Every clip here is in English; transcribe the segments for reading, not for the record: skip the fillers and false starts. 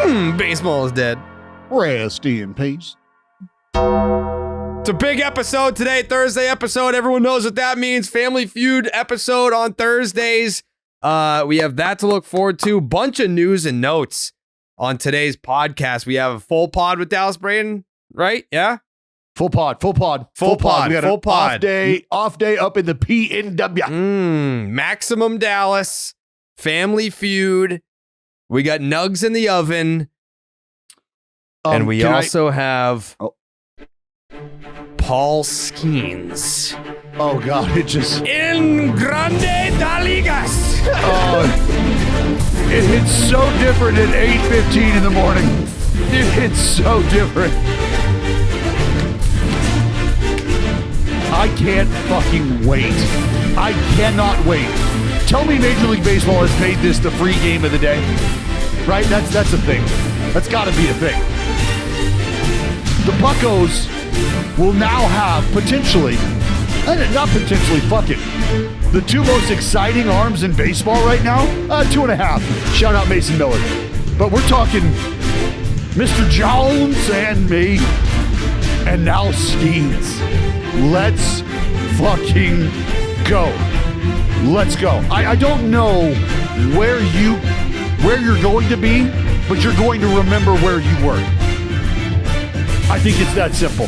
Baseball is dead. Rest in peace. It's a big episode today, Thursday episode. Everyone knows what that means. Family Feud episode on Thursdays. We have that to look forward to. Bunch of news and notes on today's podcast. We have a full pod with Dallas Braden, right? Yeah? Full pod. We got full pod. Off day up in the PNW. Maximum Dallas. Family Feud. We got Nugs in the oven. And we also have Paul Skenes. Oh, God. It just... In Grande da Ligas. It hits so different at 8:15 in the morning. It hits so different. I can't fucking wait. I cannot wait. Tell me Major League Baseball has made this the free game of the day. Right? That's a thing. That's got to be a thing. The Buccos will now have potentially, not potentially, fuck it, the two most exciting arms in baseball right now, 2.5. Shout out Mason Miller. But we're talking Mr. Jones and me, and now Skenes. Let's fucking go. Let's go. I don't know where you're going to be, but you're going to remember where you were. I think it's that simple.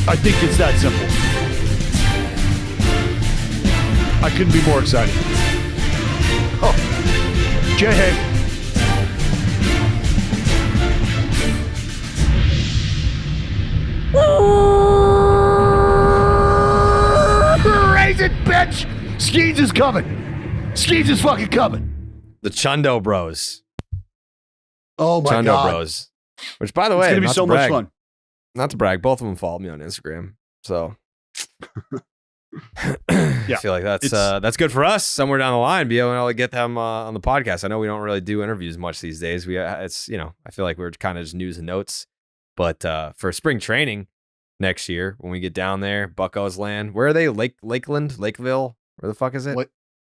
I couldn't be more excited. Oh, Jayhay. Raise it, bitch! Skenes is coming. Skenes is fucking coming. The Chundo Bros. Oh my Chundo God. Bros. Which, by the way, it's gonna be so much fun. Not to brag, both of them followed me on Instagram. So Yeah. I feel like that's good for us somewhere down the line, be able to get them on the podcast. I know we don't really do interviews much these days. I feel like we're kind of just news and notes. But for spring training next year, when we get down there, Buccos land. Where are they? Lakeland? Lakeville? Where the fuck is it?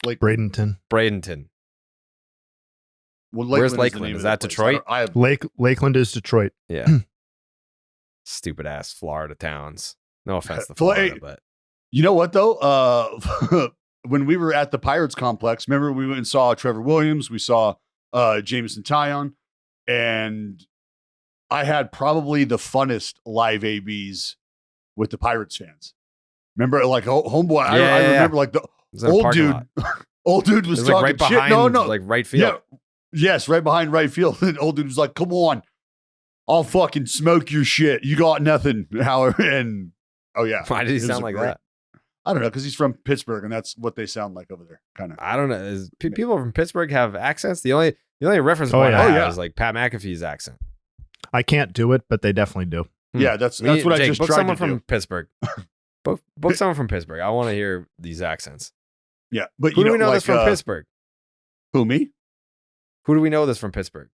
Bradenton. Well, where's Lakeland? Is that Detroit? Lakeland is Detroit. Yeah. Stupid ass Florida towns. No offense to Florida, but you know what though? When we were at the Pirates complex, remember we went and saw Trevor Williams, we saw Jameson Taillon, and I had probably the funnest live ABs with the Pirates fans. Remember, like homeboy, I remember like the old dude was talking right shit. Behind, like right field. Yeah, yes, right behind right field. And old dude was like, "Come on, I'll fucking smoke your shit. You got nothing." Howard and oh yeah, why did he sound like that? I don't know, because he's from Pittsburgh and that's what they sound like over there. Kind of. I don't know. People from Pittsburgh have accents. The only reference point I have is like Pat McAfee's accent. I can't do it, but they definitely do. Yeah, that's what I just book tried someone to from do. Pittsburgh. book someone from Pittsburgh. I want to hear these accents. Yeah, but who do we know this from Pittsburgh? Who, me? Who do we know this from Pittsburgh?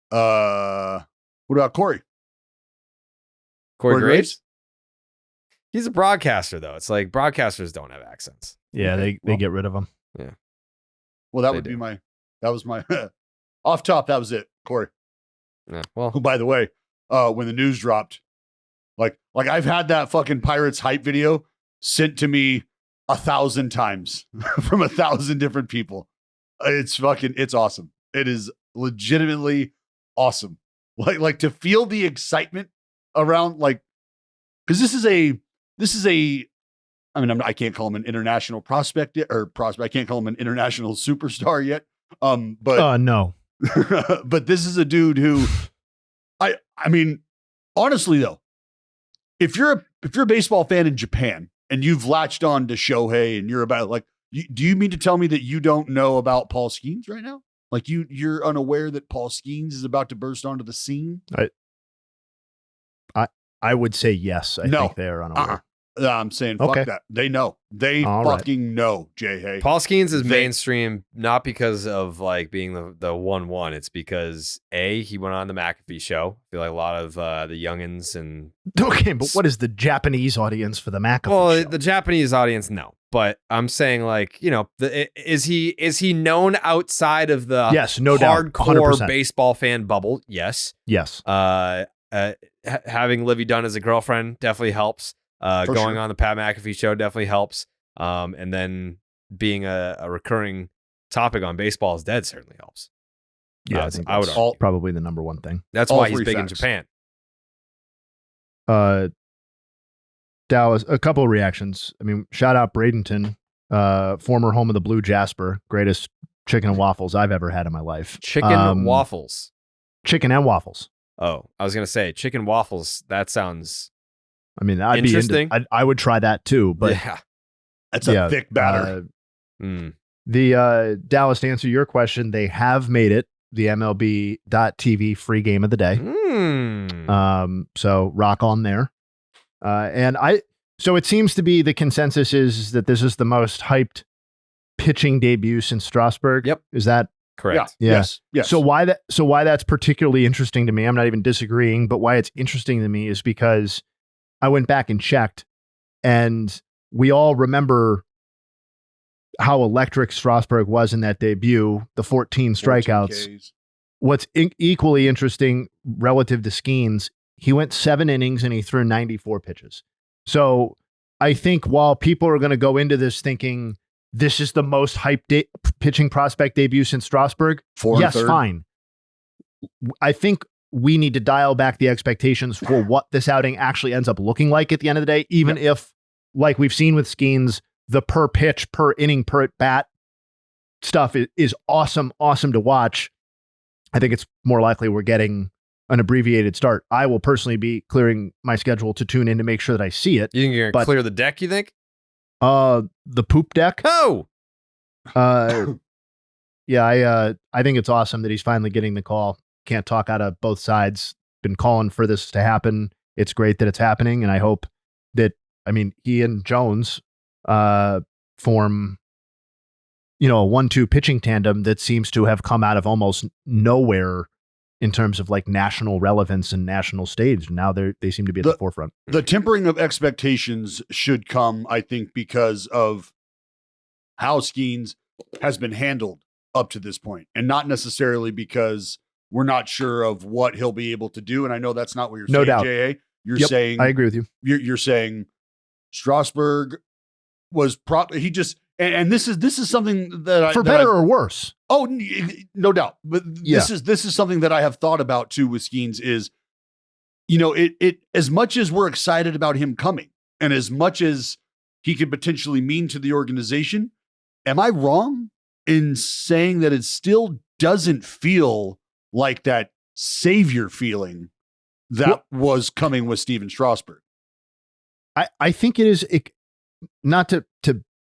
What about Corey? Corey Graves? He's a broadcaster, though. It's like broadcasters don't have accents. Yeah, they get rid of them. Yeah. Well, that was my off top. That was it, Corey. Yeah. Well, who, by the way, when the news dropped, like I've had that fucking Pirates hype video sent to me 1,000 times from 1,000 different people. It's awesome. It is legitimately awesome. Like to feel the excitement around, like, because this is a, I mean, I can't call him an international prospect yet, I can't call him an international superstar yet. But no, but this is a dude who, I mean, honestly though, if you're a baseball fan in Japan and you've latched on to Shohei and you're about do you mean to tell me that you don't know about Paul Skenes right now? Like you're unaware that Paul Skenes is about to burst onto the scene? I would say yes. I think they're unaware. I'm saying fuck that. They know. They fucking know, Jayhay. Paul Skenes is mainstream not because of like being the 1-1. It's because he went on the McAfee show. I feel like a lot of the youngins and okay, but what is the Japanese audience for the McAfee show? The Japanese audience, no. but I'm saying like, is he known outside of the yes, no doubt, hardcore 100%. baseball fan bubble? Yes. Having Livy Dunn as a girlfriend definitely helps. Going on the Pat McAfee show definitely helps. And then being a recurring topic on Baseball is Dead certainly helps. Yeah, I think that's probably the number one thing. That's why he's big in Japan. Dallas, a couple of reactions. I mean, shout out Bradenton, former home of the Blue Jasper, greatest chicken and waffles I've ever had in my life. Chicken waffles. Chicken and waffles. Oh, I was gonna say chicken waffles. That sounds. I mean, I'd interesting. Be I would try that too, but yeah, that's a thick batter. The Dallas, to answer your question, they have made it the MLB.TV free game of the day. So rock on there. So it seems to be the consensus is that this is the most hyped pitching debut since Strasburg. Yep. Is that correct? Yeah. Yes. So why that's particularly interesting to me, I'm not even disagreeing, but why it's interesting to me is because I went back and checked, and we all remember how electric Strasburg was in that debut, the 14 strikeouts. Ks. What's equally interesting relative to Skenes, he went 7 innings and he threw 94 pitches. So I think while people are going to go into this thinking this is the most hyped pitching prospect debut since Strasburg, yes, fine. I think we need to dial back the expectations for what this outing actually ends up looking like at the end of the day, even if, like we've seen with Skenes, the per pitch, per inning, per at bat stuff is awesome to watch. I think it's more likely we're getting an abbreviated start. I will personally be clearing my schedule to tune in to make sure that I see it. You think you're going to clear the deck, you think? The poop deck. Oh! Yeah, I think it's awesome that he's finally getting the call. Can't talk out of both sides. Been calling for this to happen. It's great that it's happening, and I hope that, he and Jones form, a 1-2 pitching tandem that seems to have come out of almost nowhere in terms of like national relevance and national stage. Now they seem to be at the forefront. The tempering of expectations should come, I think, because of how Skenes has been handled up to this point, and not necessarily because we're not sure of what he'll be able to do. And I know that's not what you're saying, no doubt. Jayhay. You're saying, I agree with you. You're saying Strasburg was he just, and this is something that for better or worse. Oh, no doubt. But this is something that I have thought about too with Skenes is, it as much as we're excited about him coming and as much as he could potentially mean to the organization, am I wrong in saying that it still doesn't feel like that savior feeling that was coming with Steven Strasburg? I think it is, not to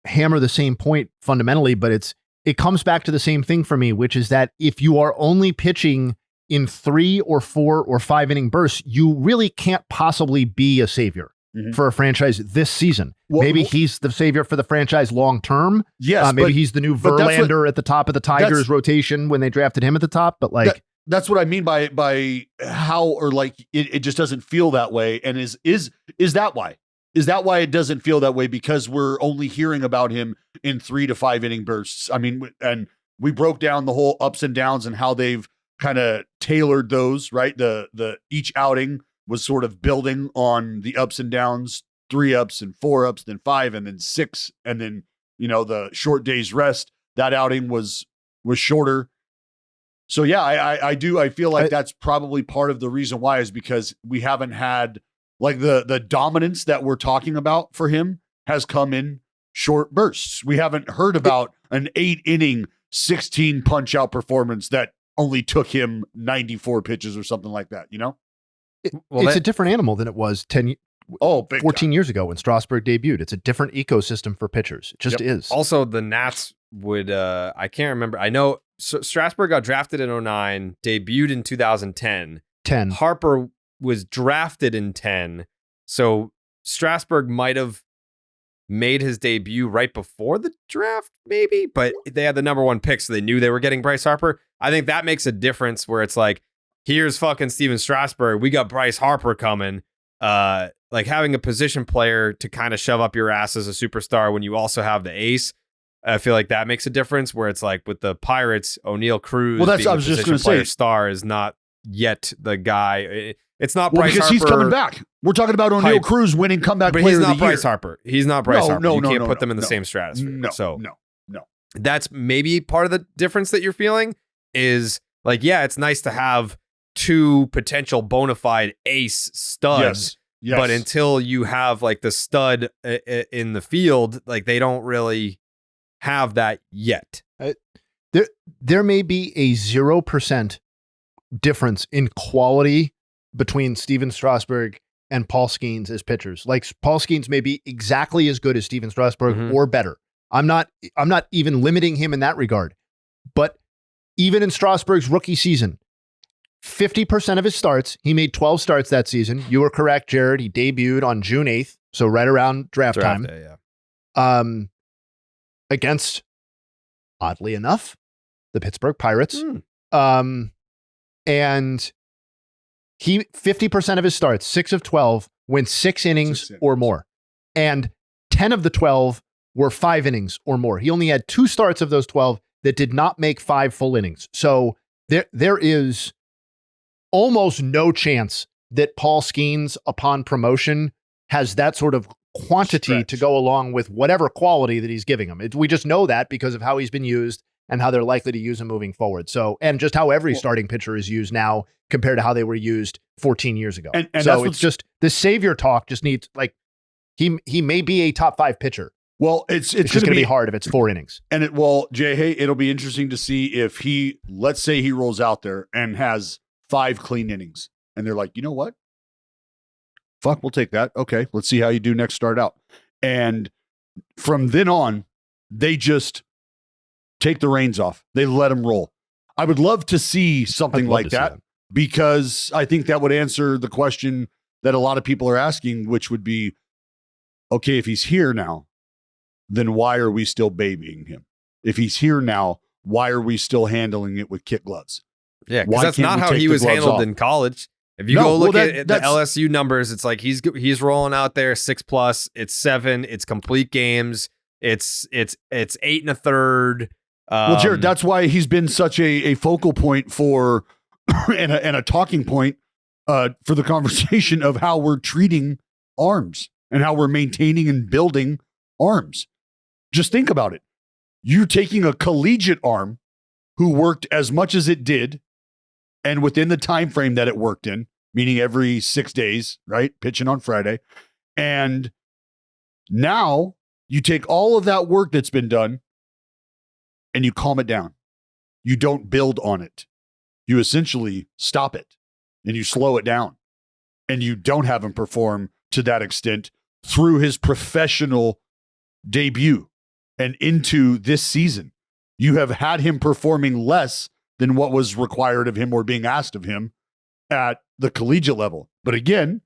hammer the same point fundamentally, but it comes back to the same thing for me, which is that if you are only pitching in 3 or 4 or 5 inning bursts, you really can't possibly be a savior for a franchise this season. Maybe he's the savior for the franchise long term. Yes, maybe he's the new Verlander at the top of the Tigers rotation when they drafted him at the top. But like that's what I mean by how, or like it just doesn't feel that way. And is that why? Is that why it doesn't feel that way? Because we're only hearing about him in 3 to 5 inning bursts. I mean, and we broke down the whole ups and downs and how they've kind of tailored those, right? The each outing was sort of building on the ups and downs, 3 ups and 4 ups, then 5 and then 6. And then, the short day's rest, that outing was shorter. So yeah, I feel like that's probably part of the reason why, is because we haven't had like the dominance that we're talking about for him has come in short bursts. We haven't heard about an 8 inning, 16 punch out performance that only took him 94 pitches or something like that, it's a different animal than it was 14 years ago when Strasburg debuted. It's a different ecosystem for pitchers. It just is. Also, the Nats would, I can't remember. I know Strasburg got drafted in 2009, debuted in 2010. Harper was drafted in 10. So Strasburg might have made his debut right before the draft, maybe, but they had the number 1 pick, so they knew they were getting Bryce Harper. I think that makes a difference where it's like, here's fucking Steven Strasburg. We got Bryce Harper coming. like having a position player to kind of shove up your ass as a superstar when you also have the ace. I feel like that makes a difference where it's like with the Pirates, O'Neal Cruz, Well, that's being I a was just position going to player say. star is not yet the guy. It's not Well, Bryce because Harper. he's coming back. We're talking about O'Neal hype. Cruz winning comeback But player he's of the not year. Bryce Harper. He's not Bryce Harper. You can't put them in the no. same stratosphere. No, so no. that's maybe part of the difference that you're feeling is like, yeah, it's nice to have two potential bona fide ace studs. Yes. But until you have like the stud in the field, like they don't really have that yet. There may be a 0% difference in quality between Steven Strasburg and Paul Skenes as pitchers. Like Paul Skenes may be exactly as good as Steven Strasburg or better. I'm not even limiting him in that regard. But even in Strasburg's rookie season, 50% of his starts, he made 12 starts that season. You were correct, Jared. He debuted on June 8th, so right around draft time. Day, yeah. Against, oddly enough, the Pittsburgh Pirates. And he 50% of his starts, 6 of 12, went 6 innings or more. And 10 of the 12 were 5 innings or more. He only had 2 starts of those 12 that did not make 5 full innings. So there is almost no chance that Paul Skenes, upon promotion, has that sort of quantity to go along with whatever quality that he's giving him. We just know that because of how he's been used and how they're likely to use him moving forward. So, and just how every starting pitcher is used now compared to how they were used 14 years ago. And so it's just the savior talk just needs, like, he may be a top 5 pitcher. Well, it's just going to be hard if it's 4 innings. And Jayhay, it'll be interesting to see if let's say he rolls out there and has 5 clean innings and they're like, you know what? Fuck, we'll take that. Okay, let's see how you do next start out. And from then on, they just take the reins off. They let him roll. I would love to see something like that because I think that would answer the question that a lot of people are asking, which would be, okay, if he's here now, then why are we still babying him? If he's here now, why are we still handling it with kit gloves? Yeah, because that's not how he was handled in college. If you go look at the LSU numbers, it's like he's rolling out there 6+. It's 7. It's complete games. It's 8 1/3. Well, Jared, that's why he's been such a focal point for and a talking point for the conversation of how we're treating arms and how we're maintaining and building arms. Just think about it. You're taking a collegiate arm who worked as much as it did and within the time frame that it worked in, meaning every 6 days, right? Pitching on Friday. And now you take all of that work that's been done and you calm it down. You don't build on it. You essentially stop it and you slow it down. And you don't have him perform to that extent through his professional debut and into this season. You have had him performing less than what was required of him or being asked of him at the collegiate level. But again,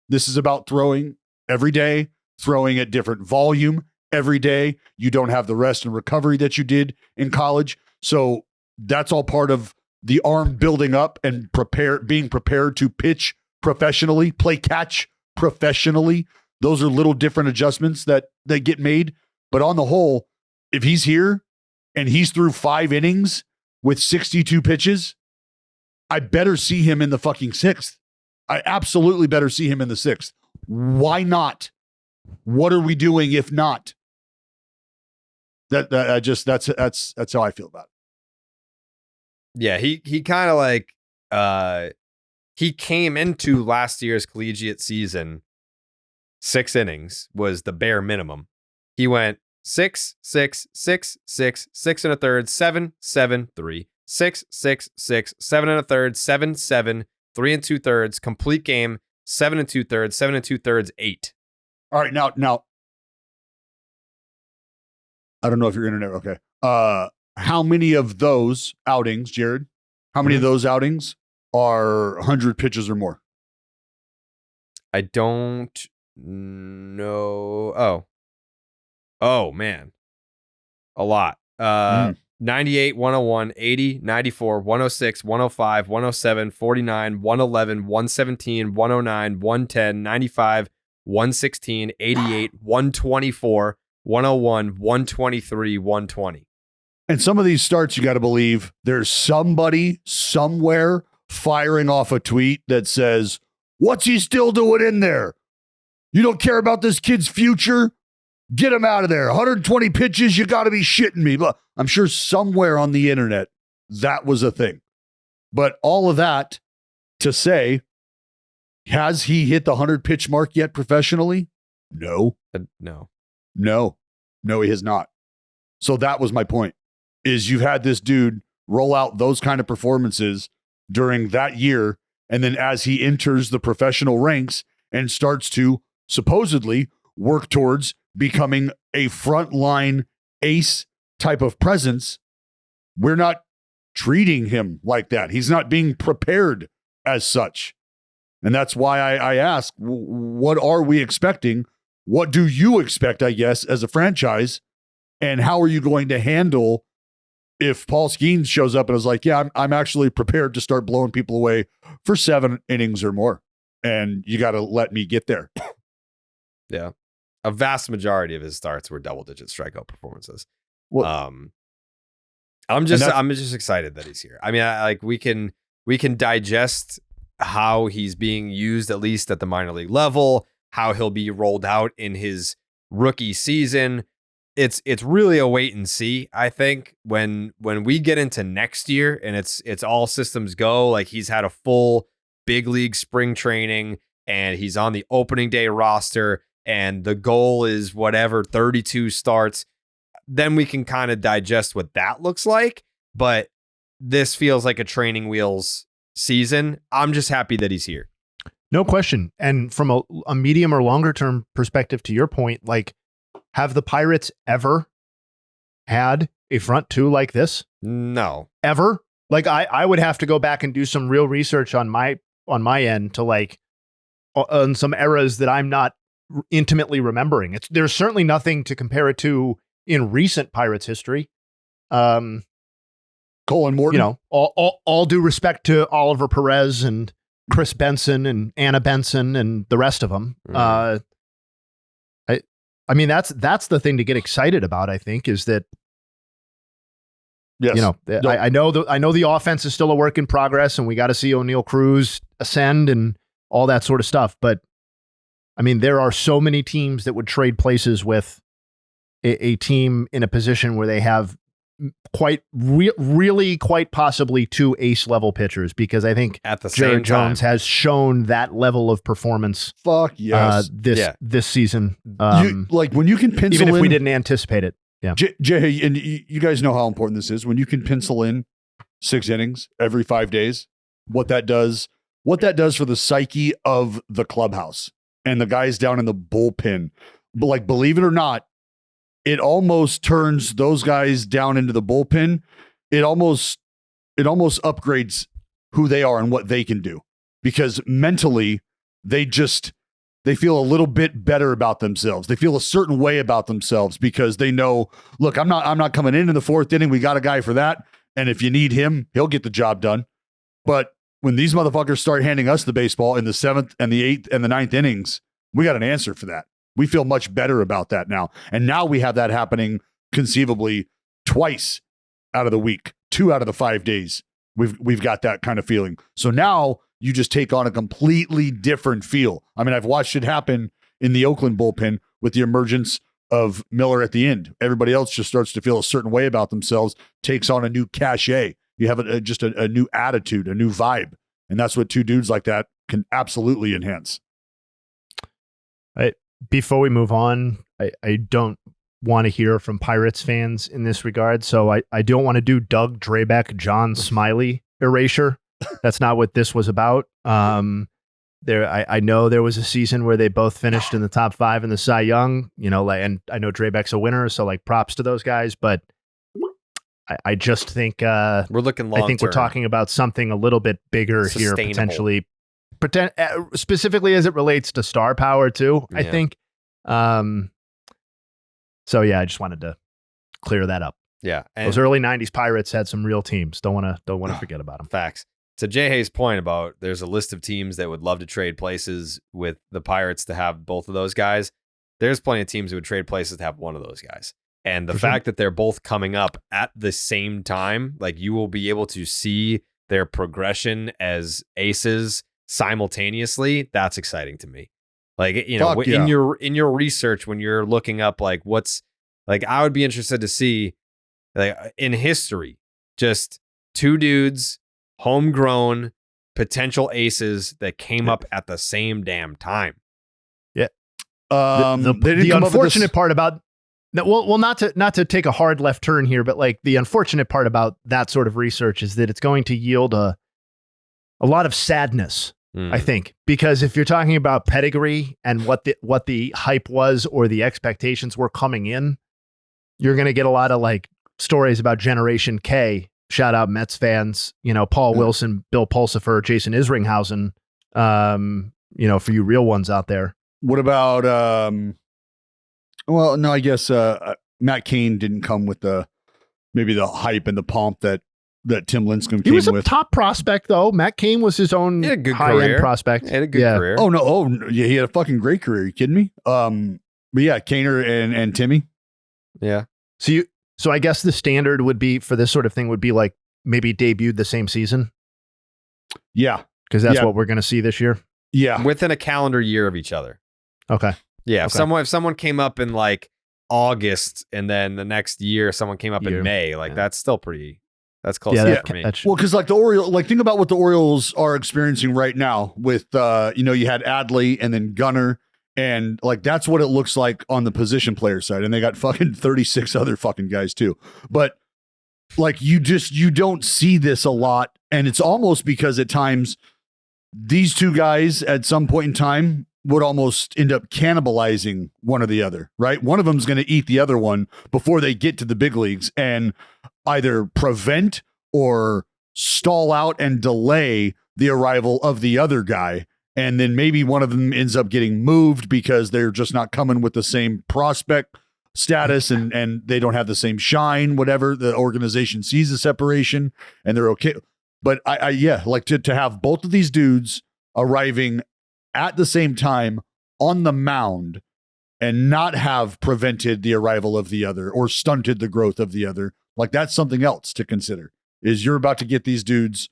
this is about throwing every day, throwing at different volume every day. You don't have the rest and recovery that you did in college. So that's all part of the arm building up and being prepared to pitch professionally, play catch professionally. Those are little different adjustments that get made. But on the whole, if he's here and he's through 5 innings with 62 pitches, I better see him in the fucking 6th. I absolutely better see him in the 6th. Why not? What are we doing if not? That's how I feel about it. Yeah, he kind of like he came into last year's collegiate season 6 innings was the bare minimum. He went 6, 6, 6, 6, 6 1/3, 7, 7, 3, 6, 6, 6, 7 1/3, 7, 7, 3 2/3, complete game, 7 2/3, 7 2/3, 8. All right, now, I don't know if your internet okay. How many of those outings, Jared? How many of those outings are 100 pitches or more? I don't know. Oh man, a lot. 98, 101, 80, 94, 106, 105, 107, 49, 111, 117, 109, 110, 95, 116, 88, 124, 101, 123, 120. And some of these starts, you got to believe there's somebody somewhere firing off a tweet that says, "What's he still doing in there? You don't care about this kid's future? Get him out of there. 120 pitches, you got to be shitting me." But I'm sure somewhere on the internet that was a thing. But all of that to say, has he hit the 100 pitch mark yet professionally? No. No, he has not. So that was my point, is you've had this dude roll out those kind of performances during that year, and then as he enters the professional ranks and starts to supposedly work towards becoming a frontline ace type of presence, we're not treating him like that. He's not being prepared as such. And that's why I ask, what are we expecting? What do you expect, I guess, as a franchise? And how are you going to handle if Paul Skenes shows up and is like, yeah, I'm actually prepared to start blowing people away for 7 innings or more, and you got to let me get there. Yeah. A vast majority of his starts were double-digit strikeout performances. Well, I'm just excited that he's here. I mean, we can digest how he's being used, at least at the minor league level, how he'll be rolled out in his rookie season. It's really a wait and see. I think when we get into next year and it's all systems go, like he's had a full big league spring training and he's on the opening day roster and the goal is whatever, 32 starts, then we can kind of digest what that looks like. But this feels like a training wheels season. I'm just happy that he's here. No question. And from a medium or longer term perspective, to your point, like, have the Pirates ever had a front two like this? No. Ever? Like, I would have to go back and do some real research on my end to, like, on some eras that I'm not intimately remembering. There's certainly nothing to compare it to in recent Pirates history. Colin Morton. You know, all due respect to Oliver Perez and Chris Benson and Anna Benson and the rest of them. I mean, that's the thing to get excited about, I think, is that, yes. You know, I know the offense is still a work in progress and we got to see O'Neal Cruz ascend and all that sort of stuff. But I mean, there are so many teams that would trade places with a team in a position where they have really quite possibly 2 ace level pitchers, because I think at the Jared same Jones time has shown that level of performance. Fuck yes. This season. Like when you can pencil even if in, we didn't anticipate it. Yeah. Jayhay, and you guys know how important this is. When you can pencil in 6 innings every 5 days, what that does for the psyche of the clubhouse and the guys down in the bullpen. But like, believe it or not, it almost turns those guys down into the bullpen. It almost upgrades who they are and what they can do, because mentally they feel a little bit better about themselves. They feel a certain way about themselves because they know, look, I'm not coming in the 4th inning. We got a guy for that. And if you need him, he'll get the job done. But when these motherfuckers start handing us the baseball in the 7th and the 8th and the 9th innings, we got an answer for that. We feel much better about that now. And now we have that happening conceivably twice out of the week, 2 out of the 5 days. We've got that kind of feeling. So now you just take on a completely different feel. I mean, I've watched it happen in the Oakland bullpen with the emergence of Miller at the end. Everybody else just starts to feel a certain way about themselves, takes on a new cachet. You have just a new attitude, a new vibe. And that's what 2 dudes like that can absolutely enhance. Before we move on, I don't want to hear from Pirates fans in this regard. So I don't want to do Doug Drabek, John Smiley erasure. That's not what this was about. I know there was a season where they both finished in the top 5 in the Cy Young, you know, and I know Drabek's a winner, so like props to those guys, but I just think we're looking long. I think we're talking about something a little bit bigger here, potentially. Specifically as it relates to star power too, I think. So yeah, I just wanted to clear that up. Yeah. And Those early 90s Pirates had some real teams. Don't want to forget about them. facts. To Jayhay's point about there's a list of teams that would love to trade places with the Pirates to have both of those guys. There's plenty of teams who would trade places to have one of those guys. And the fact that they're both coming up at the same time, like you will be able to see their progression as aces simultaneously. That's exciting to me. Like, you know, in your research, when you're looking up like what's like, I would be interested to see like in history, just two dudes, homegrown potential aces that came up at the same damn time. Yeah. The unfortunate part about not to take a hard left turn here, but like the unfortunate part about that sort of research is that it's going to yield a lot of sadness, I think, because if you're talking about pedigree and what the hype was or the expectations were coming in, you're going to get a lot of like stories about Generation K. Shout out Mets fans, you know, Paul Wilson, Bill Pulsifer, Jason Isringhausen, you know, for you real ones out there. What about, well, no, I guess Matt Cain didn't come with maybe the hype and the pomp that Tim Lincecum came with. He was a top prospect, though. Matt Cain was his own high-end prospect. He had a good career. Oh, yeah, he had a fucking great career. Are you kidding me? But yeah, Kaner and Timmy. Yeah. So I guess the standard would be for this sort of thing would be like maybe debuted the same season. Yeah. Because that's what we're going to see this year. Yeah. Within a calendar year of each other. Okay. Yeah. Okay. If someone came up in like August and then the next year someone came up in May, like that's still that's close for me. Well, because like the Orioles, like think about what the Orioles are experiencing right now with, you know, you had Adley and then Gunnar. And like, that's what it looks like on the position player side. And they got fucking 36 other fucking guys too. But like, you don't see this a lot. And it's almost because at times these two guys at some point in time would almost end up cannibalizing one or the other, right? One of them's going to eat the other one before they get to the big leagues and either prevent or stall out and delay the arrival of the other guy. And then maybe one of them ends up getting moved because they're just not coming with the same prospect status and they don't have the same shine, whatever. The organization sees the separation and they're okay. But I like to have both of these dudes arriving at the same time on the mound and not have prevented the arrival of the other or stunted the growth of the other. Like that's something else to consider is you're about to get these dudes.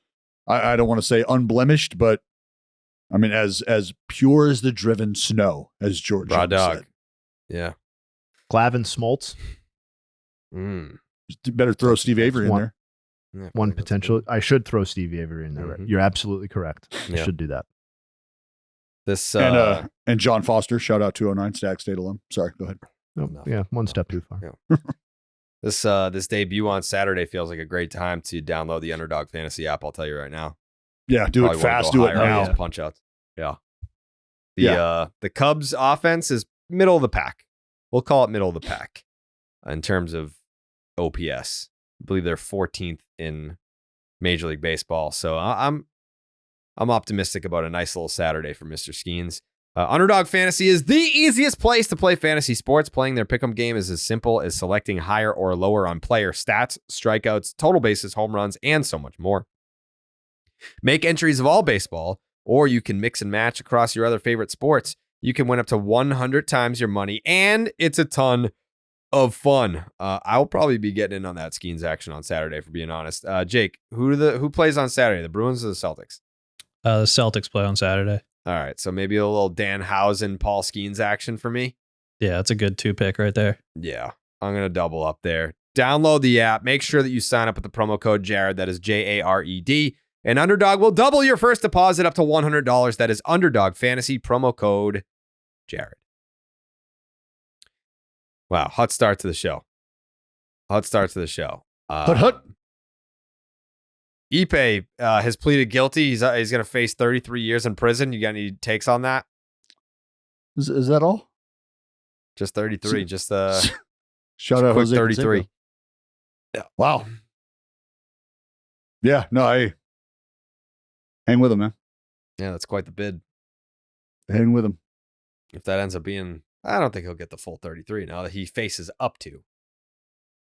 I don't want to say unblemished, but I mean, as pure as the driven snow, as George said. Yeah. Glavin Smoltz. Better throw Steve Avery in there. Yeah, one potential. I should throw Steve Avery in there. Right? You're absolutely correct. I should do that. This and John Foster, shout out 209 Stack State alum. Sorry, go ahead. Oh, yeah, one step too far. Yeah. This debut on Saturday feels like a great time to download the Underdog Fantasy app. I'll tell you right now. Yeah, do it fast. Do it now. Punch outs. Yeah. The Cubs offense is middle of the pack. We'll call it middle of the pack in terms of OPS. I believe they're 14th in Major League Baseball. So I'm optimistic about a nice little Saturday for Mr. Skenes. Underdog Fantasy is the easiest place to play fantasy sports. Playing their pick'em game is as simple as selecting higher or lower on player stats, strikeouts, total bases, home runs, and so much more. Make entries of all baseball, or you can mix and match across your other favorite sports. You can win up to 100 times your money, and it's a ton of fun. I'll probably be getting in on that Skenes action on Saturday, for being honest. Jake, who plays on Saturday? The Bruins or the Celtics? The Celtics play on Saturday. All right, so maybe a little Danhausen, Paul Skenes action for me. Yeah, that's a good 2-pick right there. Yeah, I'm going to double up there. Download the app. Make sure that you sign up with the promo code Jared. That is Jared. And Underdog will double your first deposit up to $100. That is Underdog Fantasy, promo code Jared. Wow, hot start to the show. Ippei has pleaded guilty. He's going to face 33 years in prison. You got any takes on that? Is that all? Just 33. Just shout out Jose 33. Yeah. Wow. Yeah. No, I hang with him, man. Yeah, that's quite the bid. Hang with him. If that ends up being, I don't think he'll get the full 33 now that he faces up to.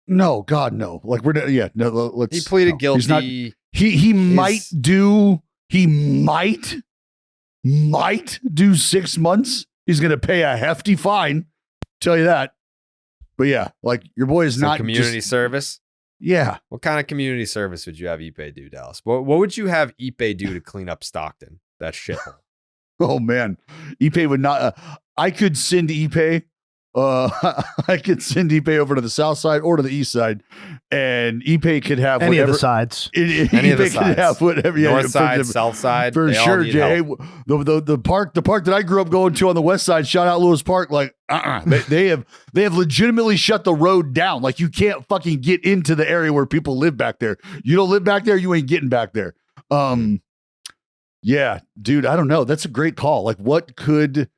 No, God, no. Like let's. He pleaded guilty. He's not, he might do 6 months. He's going to pay a hefty fine. Tell you that. But yeah, like your boy is not community service. Yeah. What kind of community service would you have Ippei do, Dallas? What would you have Ippei do to clean up Stockton? That shithole. Oh man, Ippei would not. I could send Ippei. I could send Ippei over to the south side or to the east side, and Ippei could have any whatever, of the sides. Any of the sides. Could have whatever. North side, south side, for sure. Jay, the park that I grew up going to on the west side. Shout out Lewis Park. Like, they have legitimately shut the road down. Like, you can't fucking get into the area where people live back there. You don't live back there, you ain't getting back there. Yeah, dude, I don't know. That's a great call. Like, what could?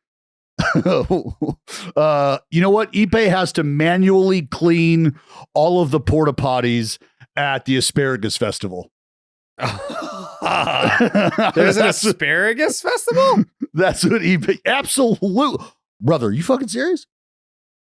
You know what? Ippei has to manually clean all of the porta potties at the Asparagus Festival. There's an Asparagus Festival? That's what Ippei. Absolute. Brother, are you fucking serious?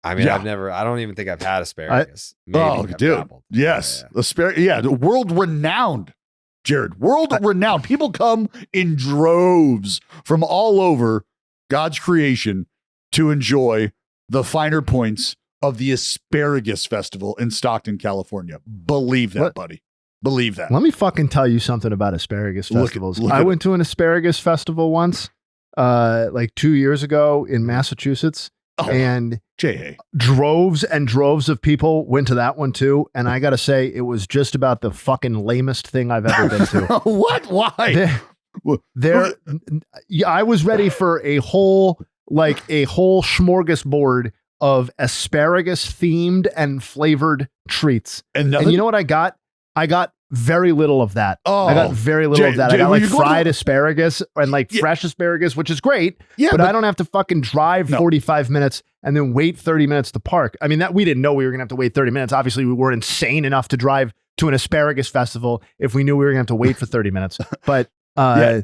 I mean, I don't even think I've had asparagus. Dude. Dabbled. Yes. Asparagus. Yeah. World renowned, Jared. World renowned. People come in droves from all over God's creation to enjoy the finer points of the Asparagus Festival in Stockton, California. Believe that, buddy. Believe that. Let me fucking tell you something about asparagus festivals. I went to an asparagus festival once, like 2 years ago in Massachusetts, and Jayhay. Droves and droves of people went to that one too. And I got to say, it was just about the fucking lamest thing I've ever been to. What? Why? I was ready for a whole smorgasbord of asparagus themed and flavored treats. And you know what I got? I got very little of that. I got very little of that. I got like fried asparagus and like fresh asparagus, which is great. Yeah, but I don't have to fucking drive 45 minutes and then wait 30 minutes to park. I mean, that we didn't know we were gonna have to wait 30 minutes. Obviously, we weren't insane enough to drive to an asparagus festival if we knew we were gonna have to wait for 30 minutes. But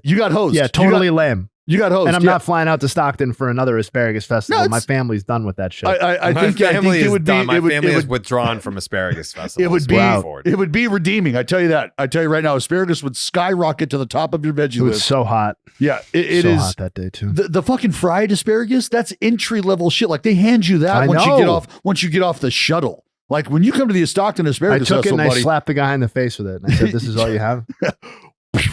you got hosed. Yeah, totally lame. You got hosed. And I'm not flying out to Stockton for another asparagus festival. My family's done with that shit. I think it would be. My family is withdrawn from asparagus festival. It would be redeeming. I tell you that. I tell you right now, asparagus would skyrocket to the top of your veggie list. It was so hot. Yeah, it so is hot that day too. The fucking fried asparagus. That's entry level shit. Like they hand you that once you get off the shuttle. Like when you come to the Stockton asparagus festival, I took festival, it and I slapped the guy in the face with it. And I said, "This is all you have."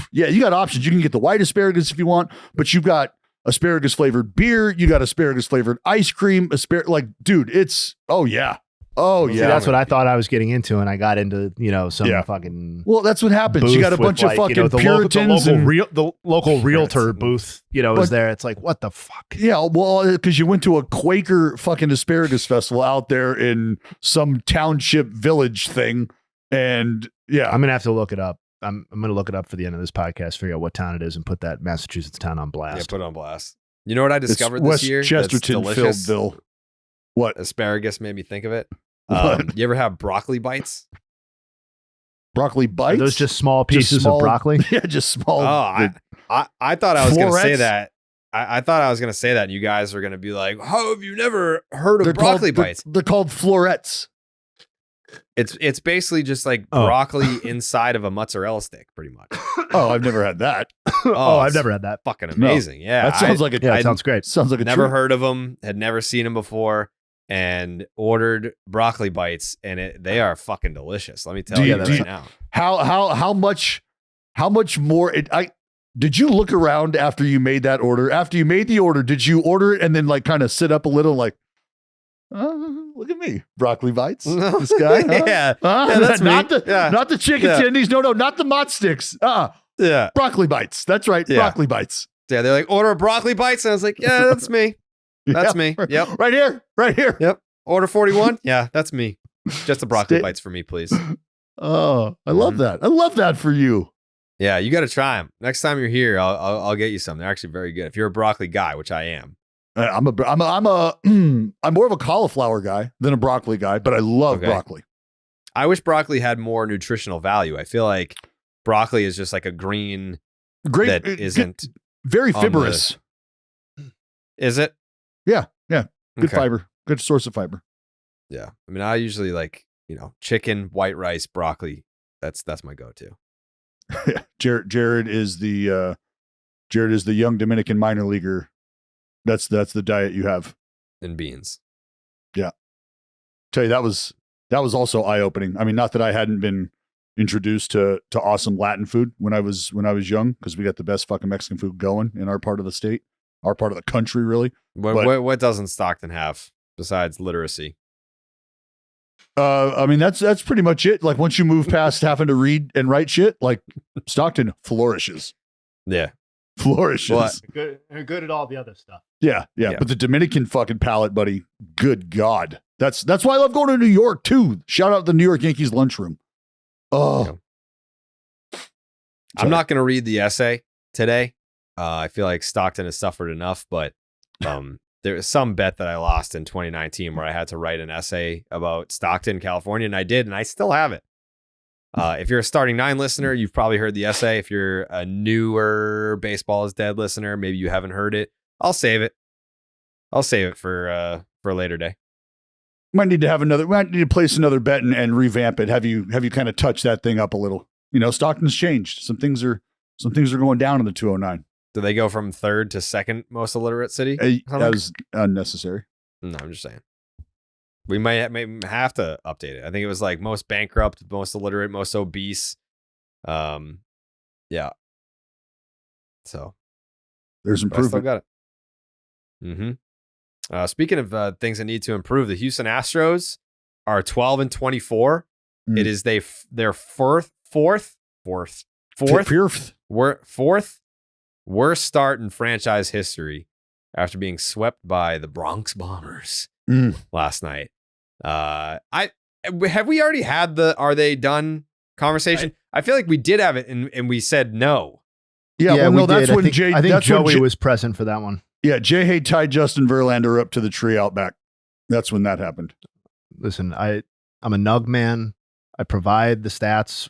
Yeah, you got options. You can get the white asparagus if you want, but you've got asparagus flavored beer. You got asparagus flavored ice cream. Like, dude, it's See, that's what I thought I was getting into, and I got into some fucking. Well, that's what happens. You got a bunch of fucking Puritans the local realtor booth. Was there. It's like, what the fuck? Yeah, well, because you went to a Quaker fucking asparagus festival out there in some township village thing, and I'm gonna have to look it up. I'm going to look it up for the end of this podcast, figure out what town it is, and put that Massachusetts town on blast. Yeah, put it on blast. You know what I discovered this year? Chesterton, Fieldville. What? Asparagus made me think of it. You ever have broccoli bites? Broccoli bites? Are those just small pieces of broccoli? Yeah, just small. Oh, I thought I was going to say that. I thought I was going to say that, and you guys are going to be like, how have you never heard of broccoli bites? They're called florets. It's basically just like broccoli inside of a mozzarella stick, pretty much. Oh, I've never had that. I've never had that. Fucking amazing. No. Yeah. That sounds like it sounds great. Sounds like a never heard of them, had never seen them before, and ordered broccoli bites, and they are fucking delicious. Let me tell you that right now. How much more did you look around after you made that order? After you made the order, did you order it and then like kind of sit up a little like, look at me, broccoli bites. This guy, yeah, that's not the chicken tendies. No, not the mott sticks. Yeah, broccoli bites. That's right, broccoli bites. Yeah, they're like, order broccoli bites, and I was like, yeah, that's me. That's me. Yep, right here. Yep, order 41. Yeah, that's me. Just the broccoli bites for me, please. Oh, I love that. I love that for you. Yeah, you got to try them next time you're here. I'll get you some. They're actually very good. If you're a broccoli guy, which I am. I'm more of a cauliflower guy than a broccoli guy, but I love broccoli. I wish broccoli had more nutritional value. I feel like broccoli is just like a green that isn't very fibrous. Is it? Yeah. Good fiber. Good source of fiber. Yeah. I mean, I usually like chicken, white rice, broccoli. That's my go-to. Jared is the young Dominican minor leaguer. That's the diet you have. And beans. Yeah. Tell you that was also eye-opening. I mean, not that I hadn't been introduced to awesome Latin food when I was young, because we got the best fucking Mexican food going in our part of the state, our part of the country, really. What doesn't Stockton have besides literacy? I mean, that's pretty much it. Like, once you move past having to read and write shit, like, Stockton flourishes. Yeah. Flourishes. Good at all the other stuff. Yeah. But the Dominican fucking palate, buddy, good God. That's why I love going to New York, too. Shout out the New York Yankees lunchroom. Oh. Yeah. I'm not going to read the essay today. I feel like Stockton has suffered enough, but there was some bet that I lost in 2019 where I had to write an essay about Stockton, California, and I did, and I still have it. If you're a Starting Nine listener, you've probably heard the essay. If you're a newer Baseball is Dead listener, maybe you haven't heard it. I'll save it. I'll save it for a later day. Might need to place another bet and revamp it. Have you kind of touched that thing up a little? Stockton's changed. Some things are going down in the 209. Do they go from third to second most illiterate city? That was unnecessary. No, I'm just saying. We might have to update it. I think it was like most bankrupt, most illiterate, most obese. Yeah. So there's improvement. I still got it. Speaking of things that need to improve, the Houston Astros are 12-24. It is their fourth worst start in franchise history after being swept by the Bronx Bombers last night. Have we already had the "are they done" conversation? I feel like we did have it, and we said no. Yeah, well, that's when I think Joey was present for that one. Yeah, Jayhay tied Justin Verlander up to the tree out back. That's when that happened. Listen, I'm a Nug man. I provide the stats,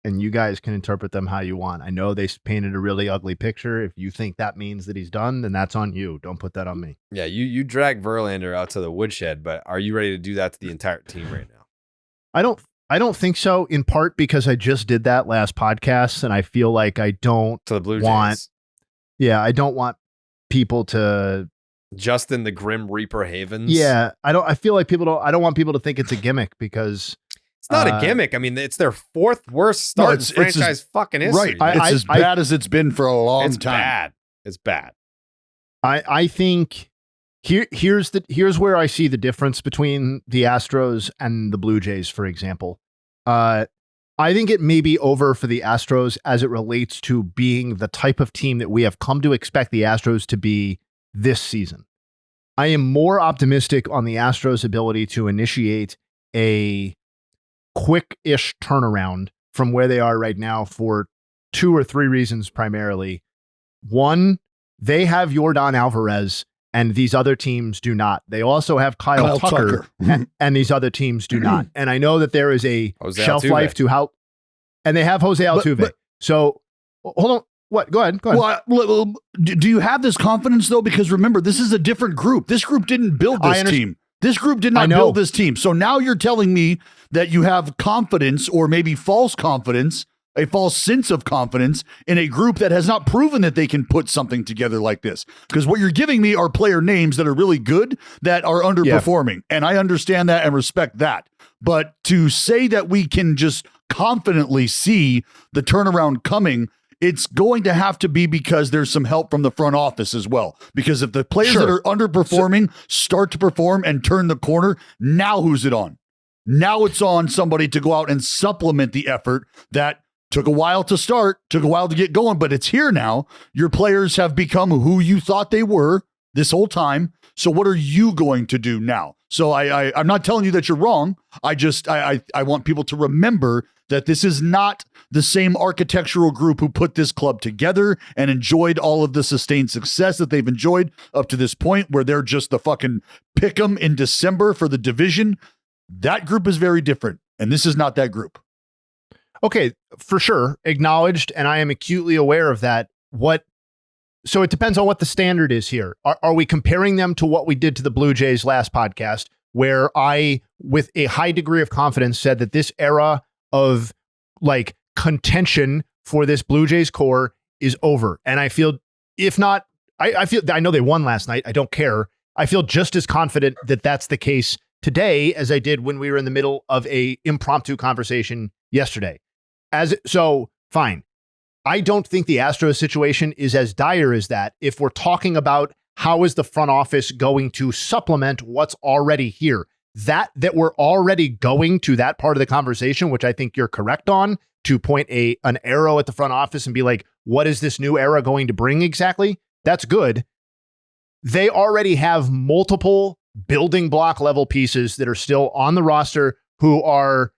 and you guys can interpret them how you want. I know they painted a really ugly picture. If you think that means that he's done, then that's on you. Don't put that on me. Yeah, you drag Verlander out to the woodshed, but are you ready to do that to the entire team right now? I don't think so, in part because I just did that last podcast, and I feel like I don't to the Blue Jays. I don't want people to Justin the Grim Reaper Havens. Yeah, I feel like I don't want people to think it's a gimmick, because it's not a gimmick. I mean, it's their fourth worst start in franchise fucking history. Right. It's as bad as it's been for a long time. It's bad. I think here's where I see the difference between the Astros and the Blue Jays, for example. I think it may be over for the Astros as it relates to being the type of team that we have come to expect the Astros to be this season. I am more optimistic on the Astros' ability to initiate a quick-ish turnaround from where they are right now for 2 or 3 reasons primarily. One, they have Yordan Alvarez, and these other teams do not. They also have Kyle Tucker. And these other teams do not. And I know that there is a shelf life to how, and they have Jose Altuve. So hold on. What? Go ahead. Well, do you have this confidence though? Because remember, this is a different group. This group didn't build this team. This group did not build this team. So now you're telling me that you have confidence, or maybe false confidence, a false sense of confidence in a group that has not proven that they can put something together like this. Because what you're giving me are player names that are really good that are underperforming. Yeah. And I understand that and respect that. But to say that we can just confidently see the turnaround coming, it's going to have to be because there's some help from the front office as well. Because if the players that are underperforming start to perform and turn the corner, now who's it on? Now it's on somebody to go out and supplement the effort that took a while to start, took a while to get going, but it's here now. Your players have become who you thought they were this whole time. So what are you going to do now? So I'm not telling you that you're wrong. I want people to remember that this is not the same architectural group who put this club together and enjoyed all of the sustained success that they've enjoyed up to this point, where they're just the fucking pick 'em in December for the division. That group is very different, and this is not that group. Okay, for sure, acknowledged, and I am acutely aware of that. So it depends on what the standard is here. Are we comparing them to what we did to the Blue Jays last podcast, where I, with a high degree of confidence, said that this era of like contention for this Blue Jays core is over. And I feel, if not, I know they won last night. I don't care. I feel just as confident that that's the case today as I did when we were in the middle of a impromptu conversation yesterday. Fine. I don't think the Astros situation is as dire as that. If we're talking about how is the front office going to supplement what's already here, that we're already going to that part of the conversation, which I think you're correct on, to point an arrow at the front office and be like, what is this new era going to bring exactly? That's good. They already have multiple building block level pieces that are still on the roster who are,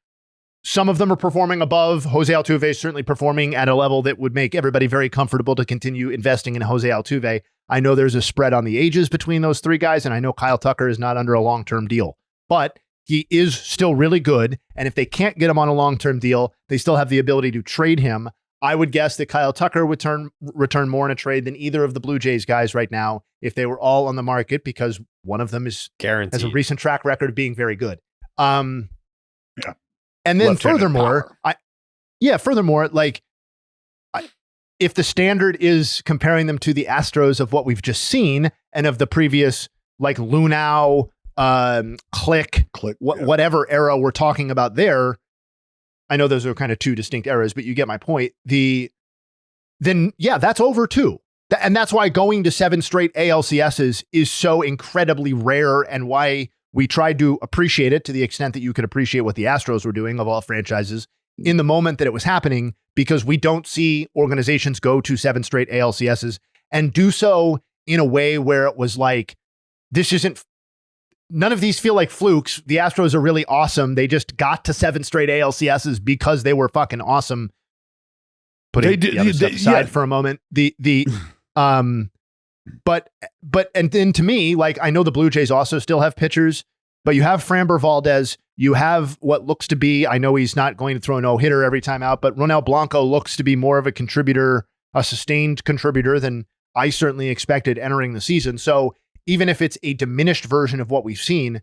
some of them are performing above. Jose Altuve is certainly performing at a level that would make everybody very comfortable to continue investing in Jose Altuve. I know there's a spread on the ages between those three guys, and I know Kyle Tucker is not under a long-term deal, but he is still really good. And if they can't get him on a long-term deal, they still have the ability to trade him. I would guess that Kyle Tucker would return more in a trade than either of the Blue Jays guys right now if they were all on the market, because one of them is guaranteed, has a recent track record of being very good. And then Left-handed furthermore, if the standard is comparing them to the Astros of what we've just seen and of the previous like Lunau, Click, whatever era we're talking about there, I know those are kind of two distinct eras, but you get my point. Then that's over too. And that's why going to 7 straight ALCSs is so incredibly rare, and why we tried to appreciate it to the extent that you could appreciate what the Astros were doing of all franchises in the moment that it was happening, because we don't see organizations go to 7 straight ALCSs and do so in a way where it was like, none of these feel like flukes. The Astros are really awesome. They just got to 7 straight ALCSs because they were fucking awesome. Putting the other stuff aside for a moment, but then to me, like, I know the Blue Jays also still have pitchers, but you have Framber Valdez. You have what looks to be, I know he's not going to throw a no-hitter every time out, but Ronel Blanco looks to be more of a contributor, a sustained contributor than I certainly expected entering the season. So even if it's a diminished version of what we've seen,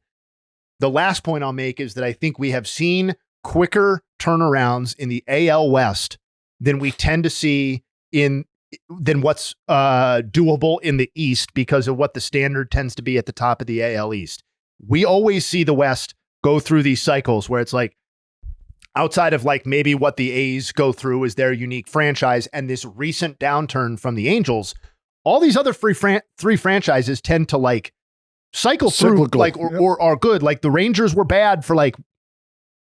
the last point I'll make is that I think we have seen quicker turnarounds in the AL West than we tend to see than what's doable in the East, because of what the standard tends to be at the top of the AL East. We always see the West go through these cycles where it's like, outside of like maybe what the A's go through is their unique franchise and this recent downturn from the Angels, all these other three franchises tend to like cycle through like, or are good. Like the Rangers were bad for like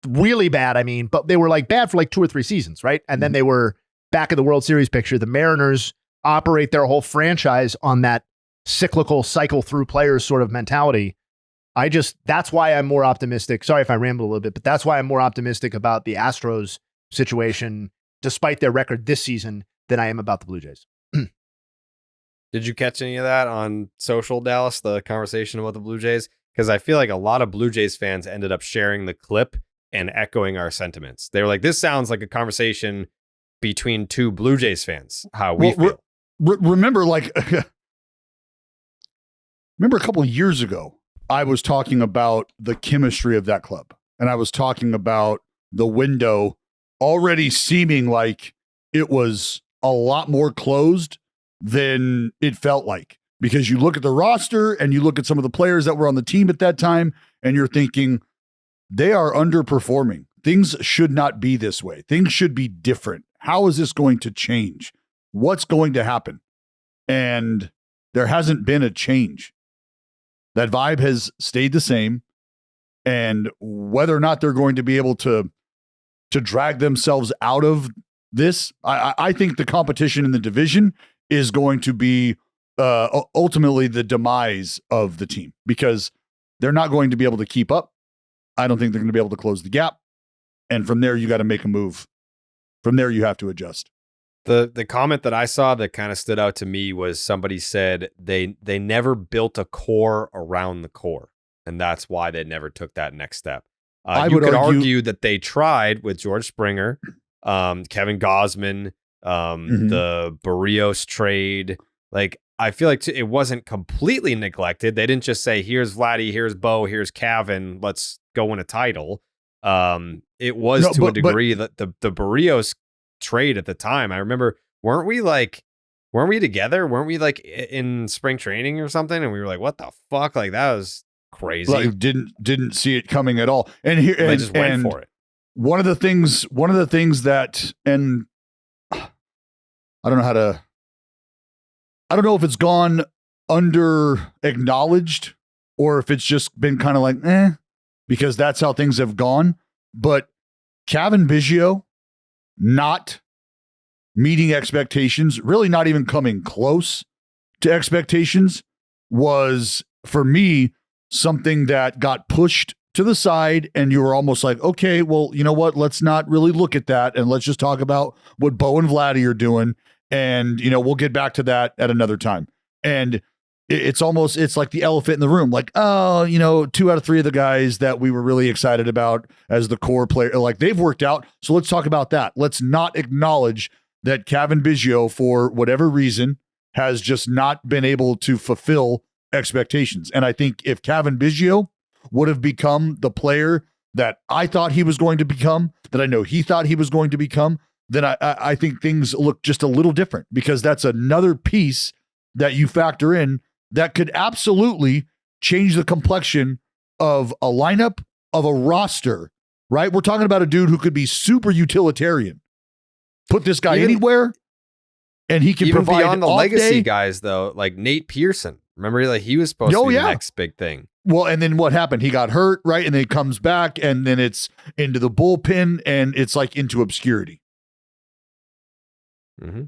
really bad. I mean, but they were like bad for like 2 or 3 seasons. Right. And then they were back in the World Series picture. The Mariners operate their whole franchise on that cyclical cycle through players sort of mentality. That's why I'm more optimistic. Sorry if I ramble a little bit, but that's why I'm more optimistic about the Astros situation, despite their record this season, than I am about the Blue Jays. Did you catch any of that on social, Dallas, the conversation about the Blue Jays? Because I feel like a lot of Blue Jays fans ended up sharing the clip and echoing our sentiments. They were like, this sounds like a conversation between 2 Blue Jays fans, how we feel. Remember a couple of years ago, I was talking about the chemistry of that club. And I was talking about the window already seeming like it was a lot more closed than it felt like. Because you look at the roster and you look at some of the players that were on the team at that time, and you're thinking, they are underperforming. Things should not be this way. Things should be different. How is this going to change? What's going to happen? And there hasn't been a change. That vibe has stayed the same. And whether or not they're going to be able to drag themselves out of this, I think the competition in the division is going to be ultimately the demise of the team, because they're not going to be able to keep up. I don't think they're going to be able to close the gap. And from there, you got to make a move. From there, you have to adjust. The comment that I saw that kind of stood out to me was somebody said they never built a core around the core, and that's why they never took that next step. You could argue that they tried with George Springer, Kevin Gausman, the Barrios trade. Like, I feel like it wasn't completely neglected. They didn't just say, here's Vladdy, here's Bo, here's Cavan, let's go win a title. It was to a degree that the Barrios trade at the time. I remember, weren't we together? Weren't we like in spring training or something? And we were like, what the fuck? Like, that was crazy. Like, didn't see it coming at all. And here, they just went for it. One of the things that, and I don't know if it's gone under acknowledged or if it's just been kind of like, because that's how things have gone. But Cavan Biggio not meeting expectations, really not even coming close to expectations, was, for me, something that got pushed to the side, and you were almost like, okay, well, you know what? Let's not really look at that, and let's just talk about what Bo and Vladdy are doing, and, we'll get back to that at another time. And it's like the elephant in the room, like, 2 out of 3 of the guys that we were really excited about as the core player, like, they've worked out, so let's talk about that. Let's not acknowledge that Cavan Biggio, for whatever reason, has just not been able to fulfill expectations. And I think if Cavan Biggio would have become the player that I thought he was going to become, that I know he thought he was going to become, then I think things look just a little different, because that's another piece that you factor in that could absolutely change the complexion of a lineup, of a roster, right? We're talking about a dude who could be super utilitarian. Put this guy anywhere, and he can even provide beyond the legacy day guys, though, like Nate Pearson. Remember, like, he was supposed to be the next big thing. Well, and then what happened? He got hurt, right? And then he comes back, and then it's into the bullpen, and it's like into obscurity. Mm-hmm.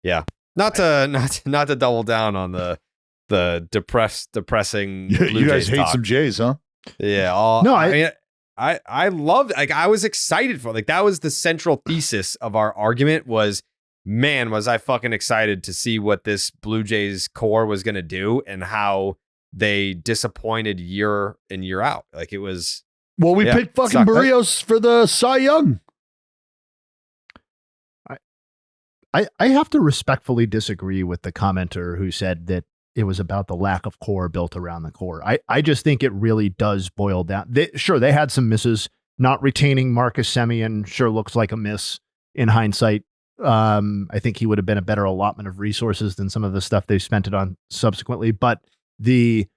Yeah, not to double down on the depressing. You guys hate some Jays, huh? Yeah. I loved, like, I was excited for, like, that was the central thesis of our argument was, man, was I fucking excited to see what this Blue Jays core was going to do and how they disappointed year in, year out. Like, it was. Well, we picked fucking Barrios for the Cy Young. I have to respectfully disagree with the commenter who said that it was about the lack of core built around the core. I just think it really does boil down. They had some misses. Not retaining Marcus Semien sure looks like a miss in hindsight. I think he would have been a better allotment of resources than some of the stuff they've spent it on subsequently. But if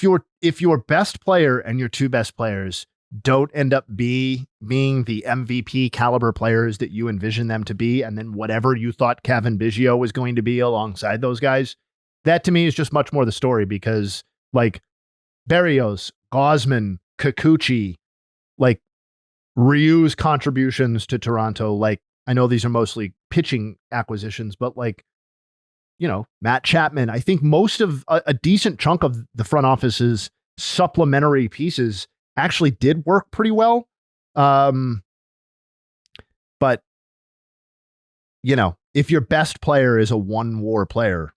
your best player and your 2 best players don't end up being the MVP caliber players that you envision them to be, and then whatever you thought Cavan Biggio was going to be alongside those guys, that to me is just much more the story, because like Berrios, Gausman, Kikuchi, like Ryu's contributions to Toronto, like, I know these are mostly pitching acquisitions, but like, Matt Chapman, I think most of a decent chunk of the front office's supplementary pieces actually did work pretty well. But if your best player is a 1-WAR player,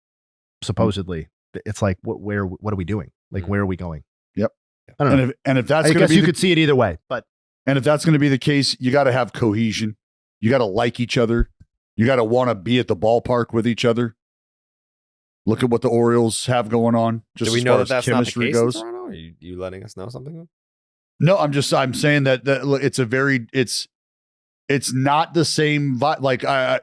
supposedly, it's like, what are we doing? Like, where are we going? Yep. I don't know. And if that's, I guess you could see it either way, but. And if that's going to be the case, you got to have cohesion. You got to like each other. You got to want to be at the ballpark with each other. Look at what the Orioles have going on. Just do we as know far that as that's chemistry not the case goes. in Toronto? Are you letting us know something? No, I'm saying that it's not the same vibe. Like, I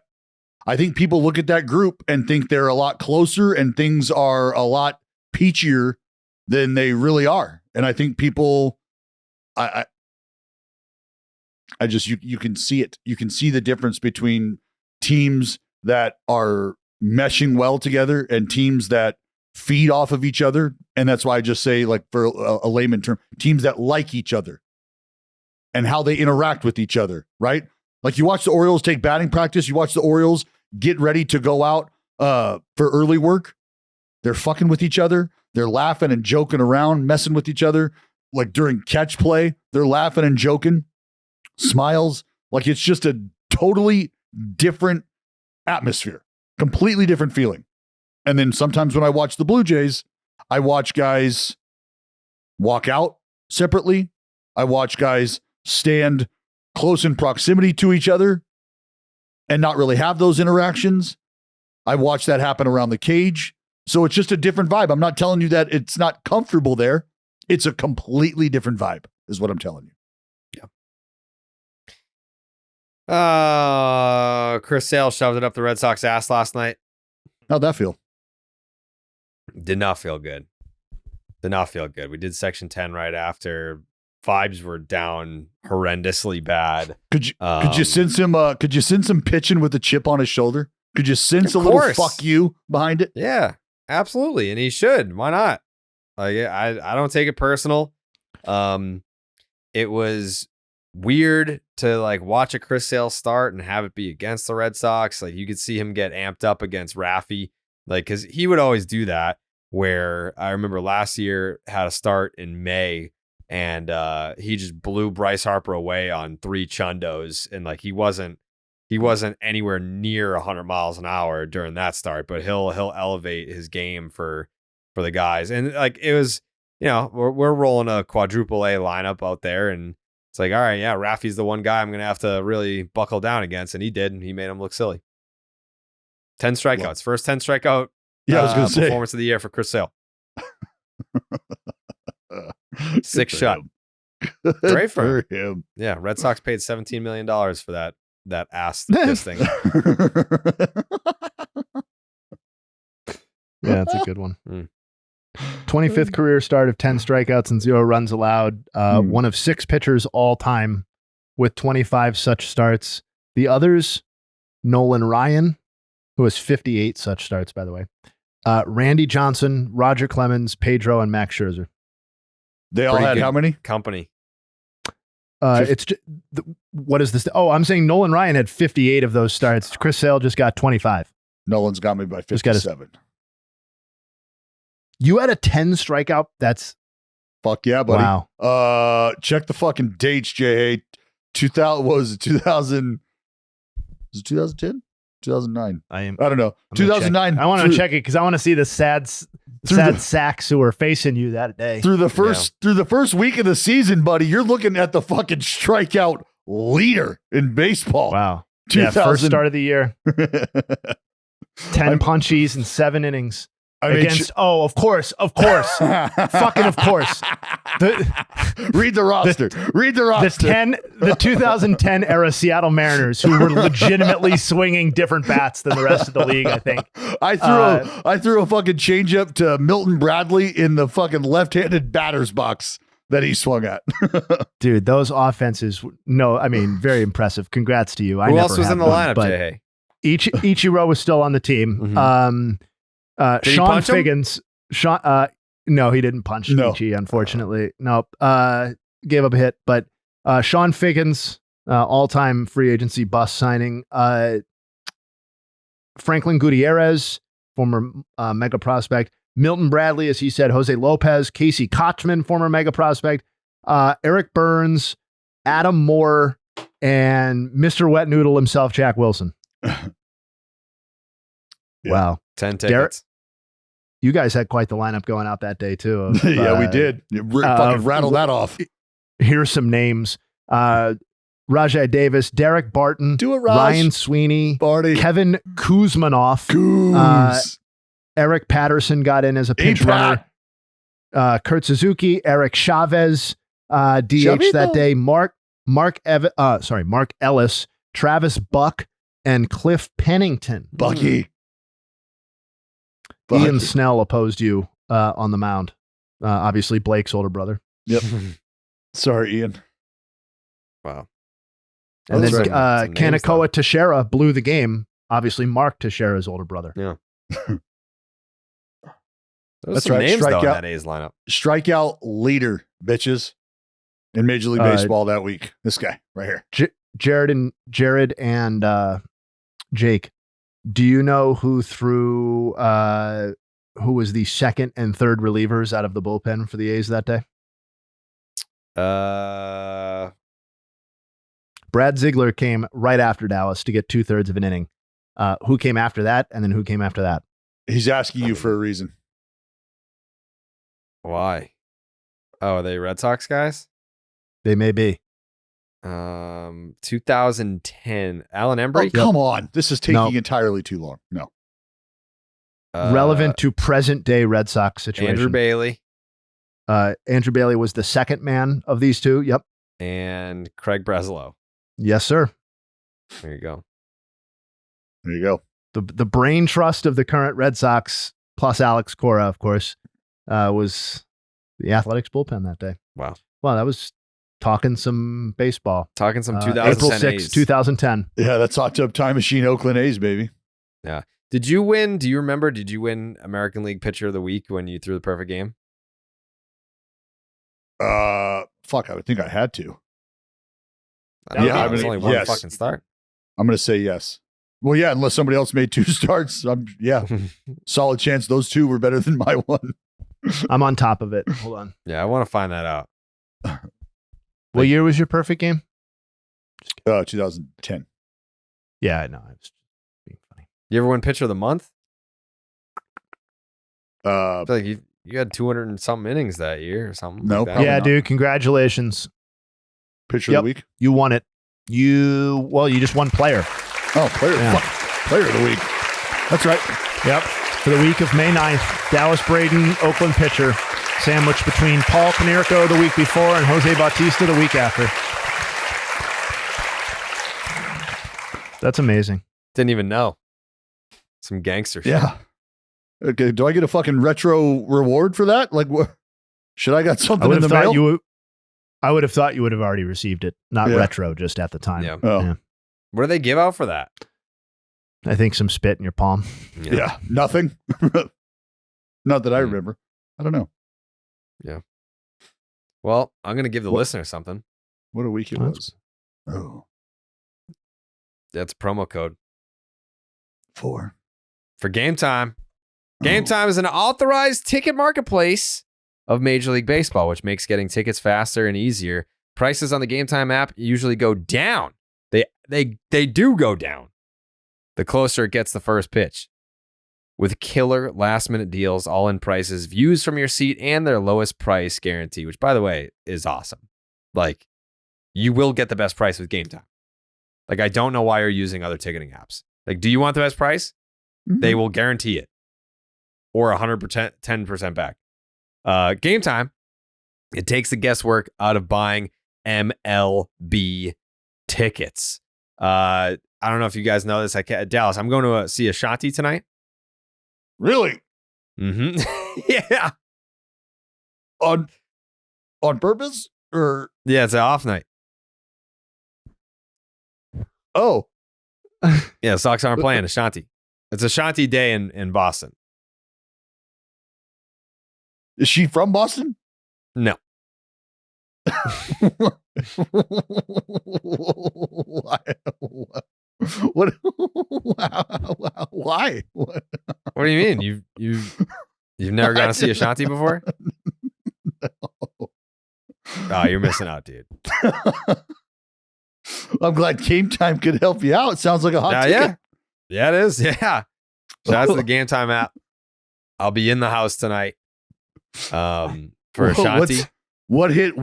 think people look at that group and think they're a lot closer and things are a lot peachier than they really are. And I think people, you can see it. You can see the difference between teams that are meshing well together and teams that feed off of each other. And that's why I just say, like, for a layman term, teams that like each other and how they interact with each other, right? Like, you watch the Orioles take batting practice. You watch the Orioles get ready to go out for early work. They're fucking with each other. They're laughing and joking around, messing with each other. Like, during catch play, they're laughing and joking. Smiles. Like, it's just a totally different atmosphere, completely different feeling. And then sometimes when I watch the Blue Jays, I watch guys walk out separately. I watch guys stand close in proximity to each other and not really have those interactions. I watched that happen around the cage. So it's just a different vibe. I'm not telling you that it's not comfortable there. It's a completely different vibe, is what I'm telling you. Yeah. Chris Sale shoved it up the Red Sox ass last night. How'd that feel? Did not feel good. Did not feel good. We did section 10 right after. Vibes were down horrendously bad. Could you sense him? Could you sense him pitching with a chip on his shoulder? Could you sense a little fuck you behind it? Yeah, absolutely. And he should. Why not? Like, I don't take it personal. It was weird to like watch a Chris Sale start and have it be against the Red Sox. Like you could see him get amped up against Raffy, like because he would always do that. Where I remember last year had a start in May and he just blew Bryce Harper away on 3 chundos, and like he wasn't anywhere near 100 miles an hour during that start, but he'll elevate his game for the guys. And like it was, we're rolling a quadruple A lineup out there, and it's like, all right, yeah, Raffy's the one guy I'm gonna have to really buckle down against, and he did, and he made him look silly. 10 strikeouts, first 10 strikeout. Yeah, I was gonna say performance of the year for Chris Sale. 6 shot. Great for him. Yeah, Red Sox paid $17 million for that ass fisting. Yeah, that's a good one. 25th career start of 10 strikeouts and 0 runs allowed. One of 6 pitchers all time with 25 such starts. The others, Nolan Ryan, who has 58 such starts, by the way. Randy Johnson, Roger Clemens, Pedro, and Max Scherzer. They all had how many? Company. It's just, what is this? Oh, I'm saying Nolan Ryan had 58 of those starts. Chris Sale just got 25. Nolan's got me by 57. You had a 10 strikeout. That's fuck yeah, buddy. Wow. Check the fucking dates, Jayhay. 2000 was it 2000? Was it 2010? 2009. I don't know. 2009. I want to check it because I want to see the sad sacks who were facing you that day. Through the first week of the season, buddy, you're looking at the fucking strikeout leader in baseball. Wow. Yeah, first start of the year. 10 punchies and 7 innings. Of course. Fucking of course. Read the roster. Read the roster. The 2010 era Seattle Mariners, who were legitimately swinging different bats than the rest of the league, I think. I threw a fucking changeup to Milton Bradley in the fucking left-handed batter's box that he swung at. Dude, those offenses, very impressive. Congrats to you. Who else was in the lineup, Jayhay? Ichiro was still on the team. Mm-hmm. Sean Figgins. No, he didn't punch Ichi, unfortunately. Nope. Gave up a hit, but Sean Figgins, all-time free agency bust signing. Franklin Gutierrez, former mega prospect. Milton Bradley, as he said. Jose Lopez, Casey Kochman, former mega prospect. Eric Burns, Adam Moore, and Mr. Wet Noodle himself, Jack Wilson. Yeah. Wow. 10 tickets. You guys had quite the lineup going out that day, too. Yeah, we did. Fucking rattle that off. Here's some names. Rajai Davis, Derek Barton, Ryan Sweeney, Barty. Kevin Kuzmanoff. Eric Patterson got in as a pinch runner. Kurt Suzuki, Eric Chavez, DH that day. Mark Ellis, Travis Buck, and Cliff Pennington. Bucky. Ian Snell opposed you on the mound. Obviously, Blake's older brother. Yep. Sorry, Ian. Wow. And then Kanakoa Teixeira blew the game. Obviously, Mark Teixeira's older brother. Yeah. That's some right. Names though in that A's lineup. Strikeout leader, bitches, in Major League Baseball that week. This guy right here. Jared and Jake. Do you know who was the second and third relievers out of the bullpen for the A's that day? Brad Ziegler came right after Dallas to get 2/3 of an inning. Who came after that? And then who came after that? He's asking you for a reason. Why? Oh, are they Red Sox guys? They may be. 2010, Alan Embry. Oh, come on. This is taking entirely too long. No. relevant to present day Red Sox situation. Andrew Bailey. Andrew Bailey was the second man of these two. Yep. And Craig Breslow. Yes, sir. There you go. There you go. The brain trust of the current Red Sox, plus Alex Cora, of course, was the Athletics bullpen that day. Wow. Well, that was talking some baseball. Talking some 2010 April 6, 2010. Yeah, that's Hot Tub Time Machine Oakland A's, baby. Yeah. Did you win? Do you remember? Did you win American League Pitcher of the Week when you threw the perfect game? Fuck, I would think I had to. Yeah, it was only one fucking start. I'm going to say yes. Well, yeah, unless somebody else made 2 starts. Solid chance those 2 were better than my one. I'm on top of it. Hold on. Yeah, I want to find that out. What year was your perfect game? 2010. Yeah, I know. I was being funny. You ever win Pitcher of the Month? I Uh, feel like you had 200 and something innings that year or something. No, like that. probably Yeah, not. dude. Congratulations. Pitcher of the week. You won it. You just won player. Oh, player of the week. That's right. Yep. For the week of May 9th, Dallas Braden, Oakland pitcher, sandwiched between Paul Konerko the week before and Jose Bautista the week after. That's amazing. Didn't even know. Some gangster shit. Yeah. Okay. Do I get a fucking retro reward for that? Like, what? Should I got something in the mail? I would have thought you would have already received it. Not Yeah. retro, just at the time. Yeah. Oh. Yeah. What do they give out for that? I think some spit in your palm. Yeah. Nothing. Not that I Mm. remember. I don't know. Well, I'm going to give the listener something. What a week it That's- was. Oh, That's a promo code 4. for Game Time. Game Time is an authorized ticket marketplace of Major League Baseball, which makes getting tickets faster and easier. Prices on the Game Time app usually go down. They do go down the closer it gets the first pitch. With killer last-minute deals, all-in prices, views from your seat, and their lowest price guarantee, which, by the way, is awesome. Like, you will get the best price with Game Time. Like, I don't know why you're using other ticketing apps. Like, do you want the best price? Mm-hmm. They will guarantee it. Or 100%, 10% back. Game Time, it takes the guesswork out of buying MLB tickets. I don't know if you guys know this. Dallas, I'm going to see Ashanti tonight. Really? Mm-hmm. Yeah. On purpose? Or Yeah, it's an off night. oh, Yeah, Sox aren't playing Ashanti. It's Ashanti Day in Boston. is she from Boston? No. Why? What? Why? What? What do you mean? You've never gone to see Ashanti before? Oh, you're missing out, dude. I'm glad Game Time could help you out. Sounds like a hot ticket. Yeah, it is. Yeah. Shout out to the Game Time app. I'll be in the house tonight. For Ashanti. What hit?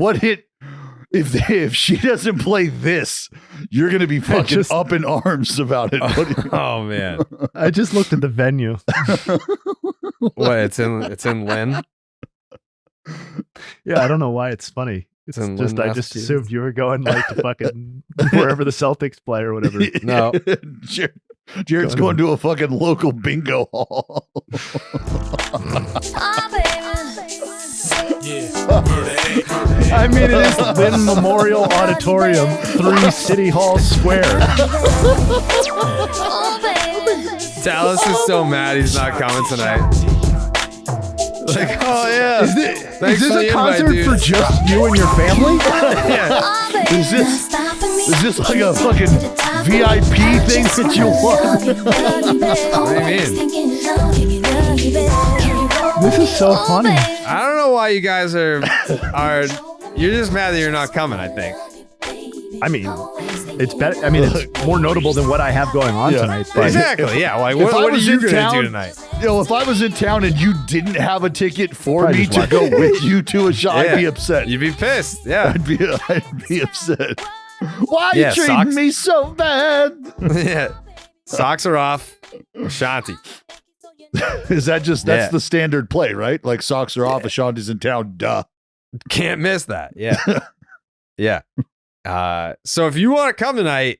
If she doesn't play this, you're gonna be fucking up in arms about it. Oh man. I just looked at the venue. What? It's in Lynn. Yeah, I don't know why it's funny. It's in just Lynn, I just Massachusetts. assumed you were going like to fucking wherever the Celtics play or whatever. No. Jared's going to a fucking local bingo hall. I mean, it is Lynn Memorial Auditorium, 3 City Hall Square. Dallas is so mad he's not coming tonight. Like, oh yeah. Is this Thanks for the a invite, concert dude. for just you and your family? Yeah. Is this like a fucking VIP thing that you want? What do you mean? This is so funny. I don't know why you guys are you're just mad that you're not coming, I think. I mean, it's better. I mean, it's more notable than what I have going on tonight. But Exactly. Yeah. Like, if what I are was you in going to town- do tonight? If I was in town and you didn't have a ticket for Probably me just to watch go it. with you to a show, I'd be upset. You'd be pissed. Yeah. I'd be upset. Why are Yeah, you treating socks. me so bad? Yeah. Socks are off. Ashanti. Is that just that's the standard play, right? Like socks are off, Ashanti's in town. Duh. Can't miss that. Yeah. Yeah. So if you want to come tonight,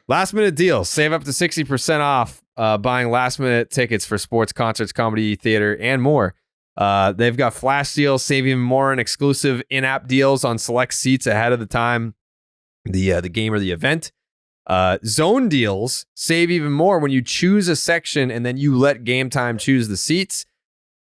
last minute deal, save up to 60% off buying last minute tickets for sports, concerts, comedy, theater, and more. They've got flash deals, save even more on exclusive in-app deals on select seats ahead of the time, the game or the event. Zone deals, save even more when you choose a section and then you let Game Time choose the seats.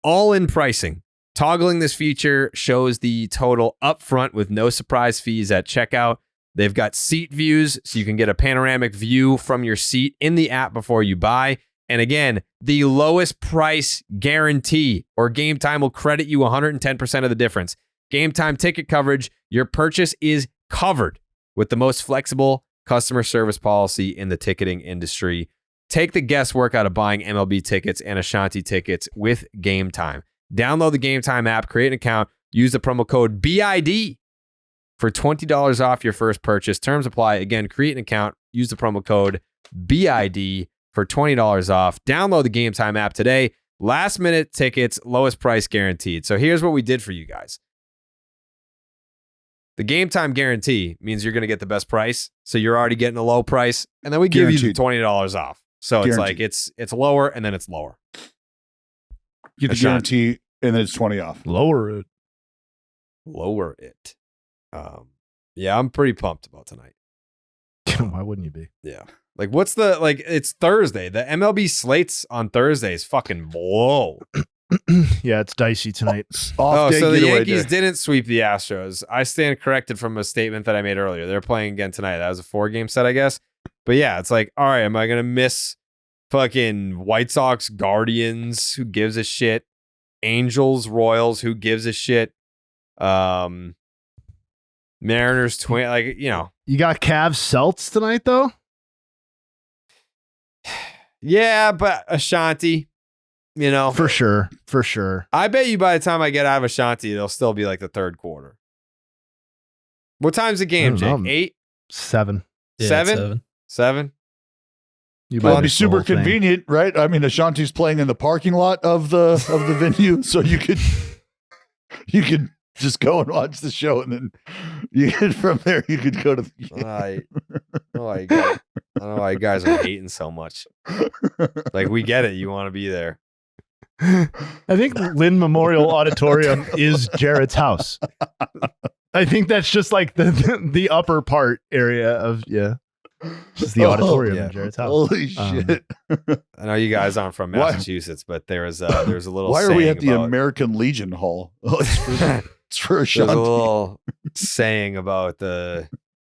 All in pricing. Toggling this feature shows the total upfront with no surprise fees at checkout. They've got seat views, so you can get a panoramic view from your seat in the app before you buy. And again, the lowest price guarantee, or Game Time will credit you 110% of the difference. Game Time ticket coverage, your purchase is covered with the most flexible customer service policy in the ticketing industry. Take the guesswork out of buying MLB tickets and Ashanti tickets with Game Time. Download the Game Time app, create an account, use the promo code BID for $20 off your first purchase. Terms apply. Again, create an account, use the promo code BID for $20 off. Download the Game Time app today. Last minute tickets, lowest price guaranteed. So here's what we did for you guys. The Game Time guarantee means you're going to get the best price. So you're already getting a low price. And then we give you the $20 off. So Guaranteed. it's like it's lower and then it's lower. Get the guarantee and then it's 20 off. Lower it. Lower it. Yeah, I'm pretty pumped about tonight. Why wouldn't you be? Yeah. Like, what's the, like, it's Thursday. The MLB slates on Thursdays fucking blow. Yeah, it's dicey tonight. Off day, so the getaway Yankees day. didn't sweep the Astros. I stand corrected from a statement that I made earlier. They're playing again tonight. That was a 4-game set, I guess. But yeah, it's like, all right, am I going to miss fucking White Sox, Guardians? Who gives a shit? Angels, Royals, who gives a shit? Mariners, Twin, like, you know. You got Cavs Celts tonight, though? Yeah, but Ashanti, you know. For sure. For sure. I bet you by the time I get out of Ashanti, it'll still be like the third quarter. What time's the game, I Jake? don't know. 8? 7. Yeah, 7? 7? You Well, might it'd be miss the super whole thing. convenient, right? I mean, Ashanti's playing in the parking lot of the venue, so you could just go and watch the show, and then from there you could go to the I don't know why you guys are hating so much. Like, we get it. You want to be there. I think Lynn Memorial Auditorium is Jarrett's house. I think that's just like the upper part area of just the auditorium yeah. in Jarrett's house. Holy shit! I know you guys aren't from Why- Massachusetts, but there's a little. Why are we saying at the about- American Legion Hall? Oh, it's for There's Ashanti. a little saying about the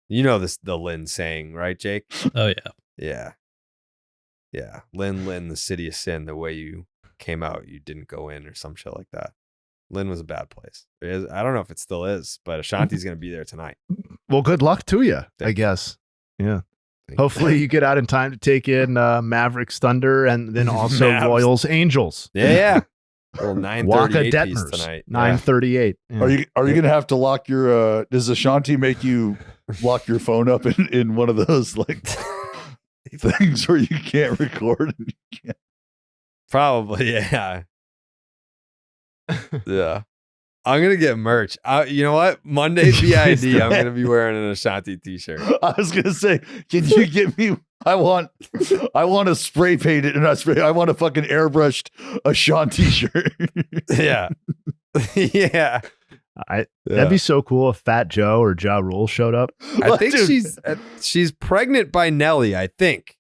Lynn saying, right, Jake? Oh yeah. Yeah. Yeah. Lynn, the city of sin, the way you came out, you didn't go in, or some shit like that. Lynn was a bad place. I don't know if it still is, but Ashanti's going to be there tonight. Well, good luck to you, I Thank guess. Yeah. Thank you. Hopefully you get out in time to take in Mavericks Thunder and then also Mavs. Royals Angels. Yeah. Little Waka 9:38 piece Detmers, tonight. 9:38. Yeah. Are you gonna have to lock your? Does Ashanti make you lock your phone up in one of those like things where you can't record? Probably, yeah. Yeah. I'm going to get merch. You know what? Monday BID, I'm going to be wearing an Ashanti t-shirt. I was gonna say, can you get me? I want a spray painted and not spray. I want a fucking airbrushed Ashanti shirt. Yeah. Yeah. That'd be so cool if Fat Joe or Ja Rule showed up. I think Dude. she's pregnant by Nelly, I think.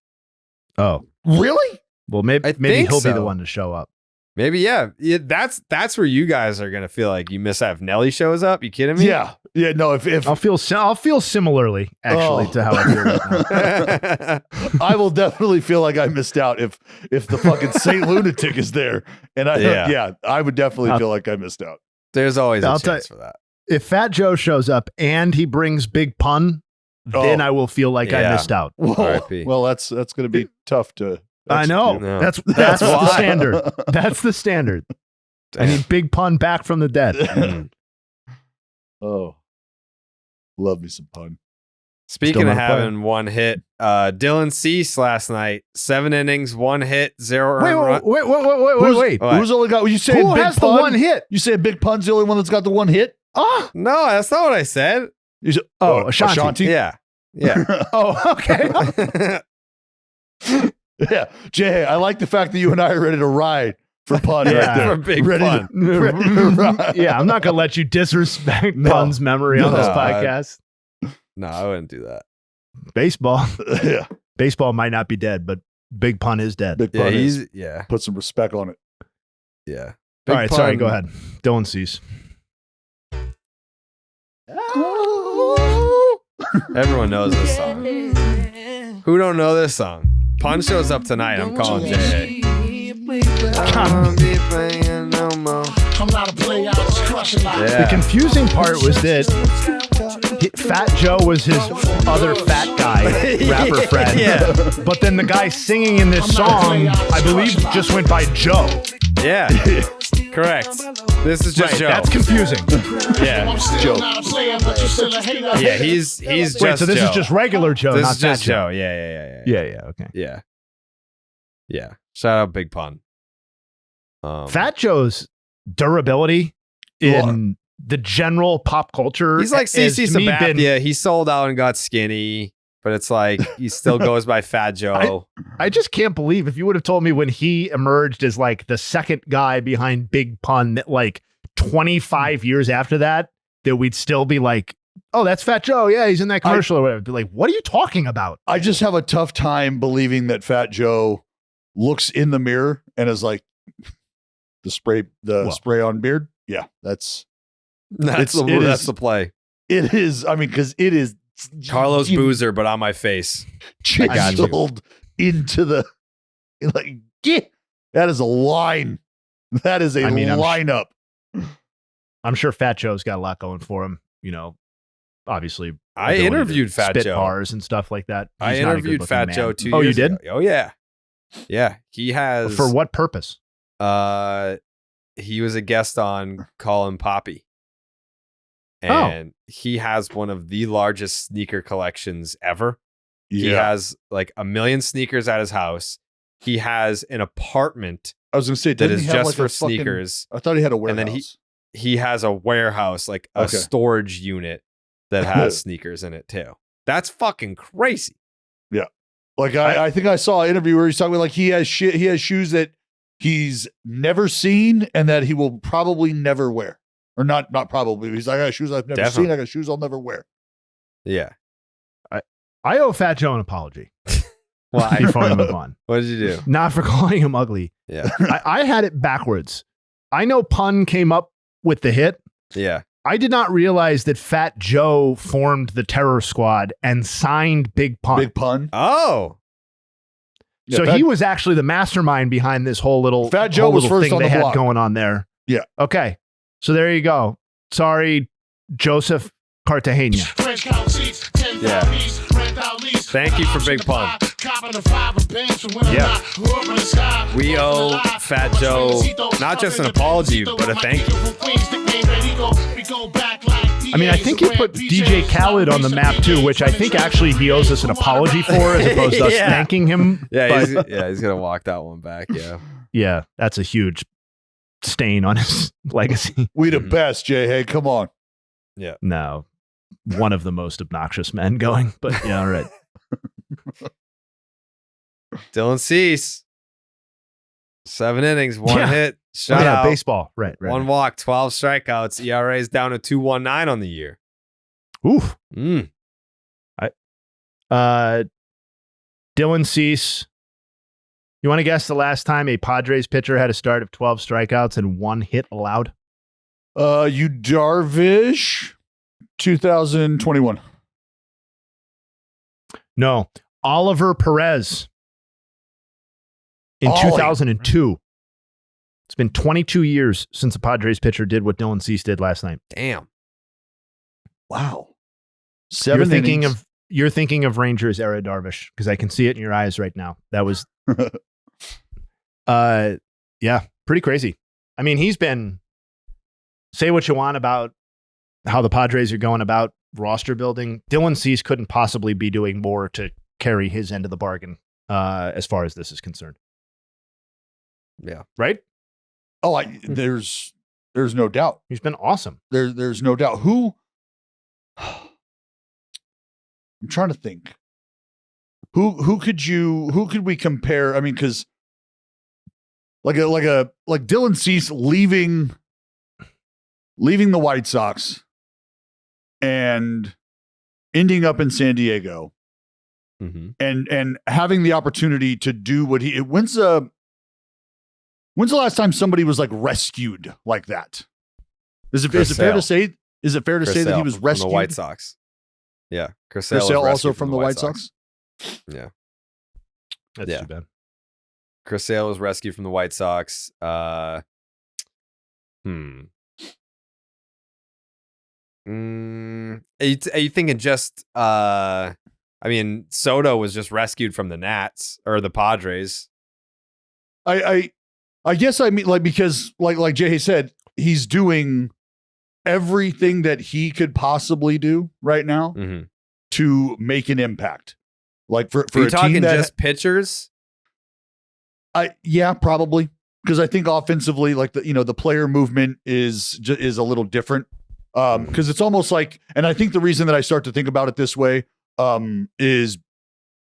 Oh, Really? well, maybe I maybe think he'll be so. the one to show up. Maybe, yeah. That's where you guys are going to feel like you miss out if Nelly shows up. You kidding me? Yeah. No. If I'll feel similarly actually Oh. to how I feel right now. I will definitely feel like I missed out if the fucking Saint Lunatic is there, and I would definitely feel like I missed out. There's always a I'll tell chance for that. If Fat Joe shows up and he brings Big Pun, then Oh. I will feel like I Yeah. missed out. Whoa. RIP. Well, that's going to be tough to. I know. execute. No. That's the why. standard. That's the standard. I need Big Pun back from the dead. Mm. Oh, love me some pun. Speaking Still of not a player. having one hit, Dylan Cease last night, 7 innings, 1 hit, 0 earned run. Wait. What? Who's only got? You say Who Big has Pun? the one hit? You say Big Pun's the only one that's got the one hit? Oh, No, that's not what I said. You said, Ashanti. Yeah. Yeah. Oh, okay. Yeah, Jay, I like the fact that you and I are ready to ride for Pun Yeah. right there. For Big ready Pun. ready to ride. Yeah, I'm not going to let you disrespect No. Pun's memory on this No, podcast. No, I wouldn't do that. Baseball. Yeah, Baseball might not be dead, but Big Pun is dead. Big Yeah, Pun is. he's yeah. Put some respect on it. Yeah. All right, sorry, Pun- go ahead. Dylan Cease. Everyone knows this song. Who don't know this song? Pun shows up tonight. I'm calling Jayhay. The Yeah. confusing part was that Fat Joe was his other fat guy rapper friend. Yeah. But then the guy singing in this song, I believe, just went by Joe. Yeah. Correct. This is just Right, Joe. that's confusing. Yeah. Joe. Yeah, he's just Wait, so this Joe. is just regular Joe, This not is just Fat Joe. Joe. Yeah. Yeah, okay. Yeah. Yeah. Shout out Big Pun. Fat Joe's durability in the general pop culture. He's like has, CC to me, been- Sabathia. He sold out and got skinny, but it's like he still goes by Fat Joe. I just can't believe if you would have told me when he emerged as like the second guy behind Big Pun that like 25 years after that we'd still be like, oh, that's Fat Joe. Yeah, he's in that commercial or whatever. Be like, what are you talking about? I just have a tough time believing that Fat Joe looks in the mirror and is like, the spray on beard. Yeah, that's That's it is- the play. it is. I mean, because it is Carlos Boozer, but on my face. I got you. chiseled into the like. Yeah, that is a line. That is a I mean, lineup. I'm sure Fat Joe's got a lot going for him. You know, obviously. I ability to interviewed Fat spit Joe. bars and stuff like that. I He's not a interviewed good-looking Fat man. Joe 2 Oh, you years did? ago. Oh yeah. Yeah. He has For what purpose? He was a guest on Call Him Poppy. And he has one of the largest sneaker collections ever. He Yeah, has like 1 million sneakers at his house. He has an apartment I was gonna say that didn't is he have just like for a fucking- sneakers. I thought he had a And warehouse. then he has a warehouse, like a Okay. storage unit that has sneakers in it too. That's fucking crazy. Like I think I saw an interview where he's talking about like he has shoes that he's never seen and that he will probably never wear. Or not probably. He's like, I got shoes I've never Definitely. seen. I got shoes I'll never wear. Yeah. I owe Fat Joe an apology Why? before we move on. What did you do? Not for calling him ugly. Yeah. I had it backwards. I know Pun came up with the hit. Yeah. I did not realize that Fat Joe formed the Terror Squad and signed Big Pun. Big Pun. Oh. Yeah, So Fat- he was actually the mastermind behind this whole little Fat Joe whole was little first thing on they the had block. going on there. Yeah. Okay. So there you go. Sorry, Joseph Cartagena. Yeah. Thank you for Big Pun. Yeah. We owe Fat Joe not just an apology, but a thank you. I mean, I think he put DJ Khaled on the map too, which I think actually he owes us an apology for as opposed to us Yeah. thanking him. Yeah, But he's gonna walk that one back. Yeah. yeah, that's a huge stain on his legacy. We the Mhm. best, Jay. Hey, come on. No, one of the most obnoxious men going, but yeah, all right. Dylan Cease. 7 innings, 1 Yeah. hit, Oh, shutout, yeah, baseball. Right. 1 walk, 12 strikeouts. ERA is down to 2.19 on the year. Oof. Mm. Dylan Cease. You want to guess the last time a Padres pitcher had a start of 12 strikeouts and 1 hit allowed? You Darvish 2021. No. Oliver Perez in Ollie. 2002. It's been 22 years since a Padres pitcher did what Dylan Cease did last night. Damn. Wow. 7 innings. You're thinking of Rangers era Darvish because I can see it in your eyes right now. That was yeah, pretty crazy. I mean, he's been, say what you want about how the Padres are going about roster building, Dylan Cease couldn't possibly be doing more to carry his end of the bargain as far as this is concerned. Yeah. Right? Oh, there's no doubt. He's been awesome. There's no doubt. Who I'm trying to think. Who could we compare? I mean, because like Dylan Cease leaving the White Sox and ending up in San Diego, and having the opportunity to do what when's the last time somebody was like rescued like that? Is it fair to say? Is it fair to say that he was rescued from the White Sox? Yeah, Chris Sale also from the White Sox. Yeah, that's too bad. Chris Sale was rescued from the White Sox. Are you thinking just? I mean, Soto was just rescued from the Nats or the Padres. I guess I mean because like Jayhay said, he's doing everything that he could possibly do right now to make an impact. Like for Are you a talking team that just pitchers? Yeah, probably, because I think offensively, like the player movement is a little different. Because it's almost like, and I think the reason that I start to think about it this way is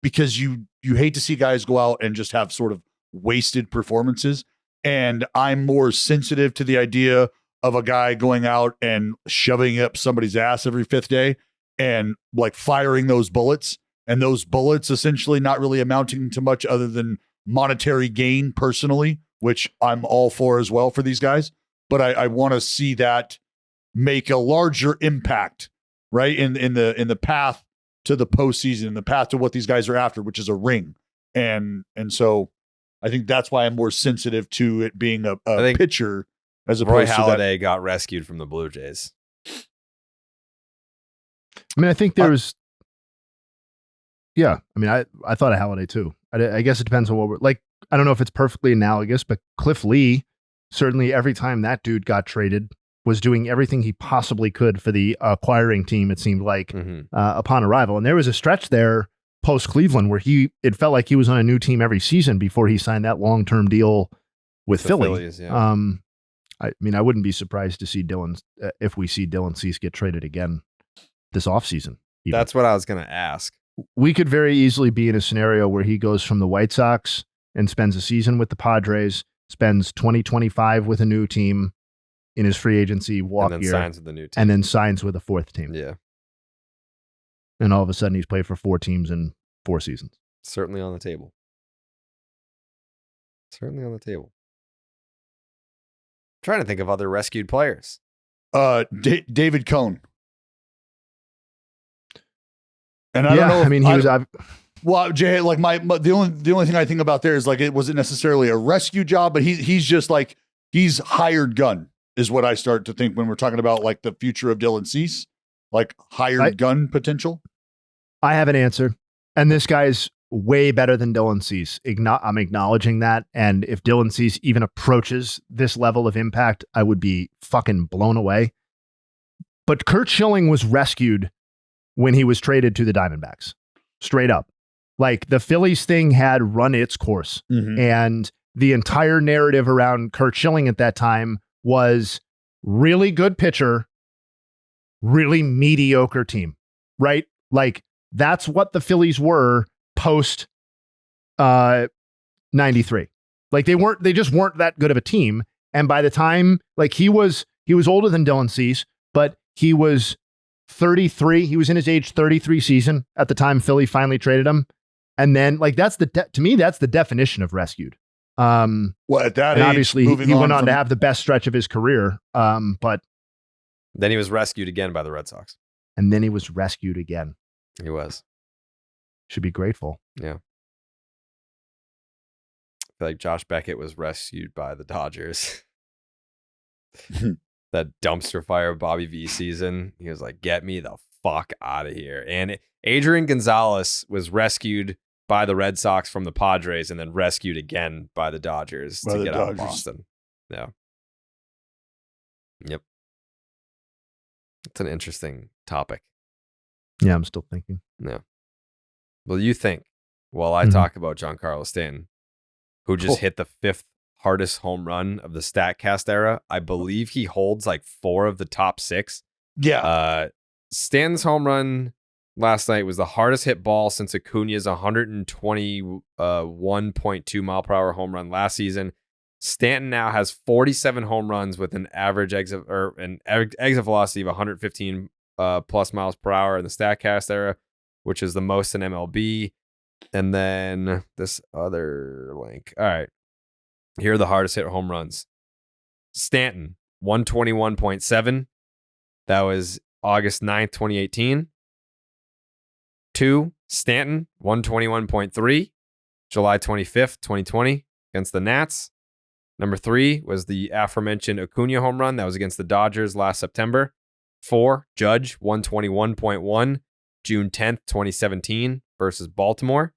because you hate to see guys go out and just have sort of wasted performances. And I'm more sensitive to the idea of a guy going out and shoving up somebody's ass every fifth day and like firing those bullets, and those bullets essentially not really amounting to much other than monetary gain personally, which I'm all for as well for these guys. But I want to see that make a larger impact, right? In the path to the postseason, the path to what these guys are after, which is a ring. And so I think that's why I'm more sensitive to it being a pitcher as opposed to Halladay got rescued from the Blue Jays. I mean, I think there was, I mean, I thought of Halladay too. I guess it depends on what we're like. I don't know if it's perfectly analogous, but Cliff Lee, certainly every time that dude got traded, was doing everything he possibly could for the acquiring team, it seemed like, upon arrival. And there was a stretch there post Cleveland where it felt like he was on a new team every season before he signed that long-term deal with Philly. Phillies, yeah. I mean, I wouldn't be surprised to see if we see Dylan Cease get traded again this offseason. That's what I was going to ask. We could very easily be in a scenario where he goes from the White Sox and spends a season with the Padres, spends 2025 with a new team in his free agency walk and then year, signs with the new team. and then signs with a fourth team. Yeah. And all of a sudden he's played for 4 teams in 4 seasons. Certainly on the table. Certainly on the table. I'm trying to think of other rescued players. David Cone. And I don't know. I mean, he was. Well, Jay, like the only thing I think about there is like it wasn't necessarily a rescue job, but he's just like he's hired gun is what I start to think when we're talking about like the future of Dylan Cease, like hired gun potential. I have an answer, and this guy's way better than Dylan Cease. I'm acknowledging that, and if Dylan Cease even approaches this level of impact, I would be fucking blown away. But Curt Schilling was rescued when he was traded to the Diamondbacks, straight up. Like the Phillies thing had run its course, and the entire narrative around Curt Schilling at that time was really good pitcher, really mediocre team, right? Like that's what the Phillies were post 93. Like they just weren't that good of a team. And by the time, like he was older than Dylan Cease, but he was 33. He was in his age 33 season at the time Philly finally traded him. And then like that's to me, that's the definition of rescued. Well, at that age, obviously he went on to have the best stretch of his career. But then he was rescued again by the Red Sox. And then he was rescued again. He was. Should be grateful. Yeah. I feel like Josh Beckett was rescued by the Dodgers. That dumpster fire Bobby V season. He was like, get me the fuck out of here. And Adrian Gonzalez was rescued by the Red Sox from the Padres and then rescued again by the Dodgers to get out of Boston. Yeah. Yep. It's an interesting topic. Yeah, I'm still thinking. No. Well, you think while I Mhm. talk about Giancarlo Stanton, who just hit the 5th hardest home run of the StatCast era. I believe he holds like 4 of the top 6. Yeah. Stanton's home run last night was the hardest hit ball since Acuna's 121.2 mile per hour home run last season. Stanton now has 47 home runs with an average exit velocity of 115 plus miles per hour in the StatCast era, which is the most in MLB. And then this other link. All right. Here are the hardest hit home runs. Stanton, 121.7. That was August 9th, 2018. 2, Stanton, 121.3. July 25th, 2020 against the Nats. Number 3 was the aforementioned Acuna home run. That was against the Dodgers last September. 4, Judge, 121.1. June 10th, 2017 versus Baltimore.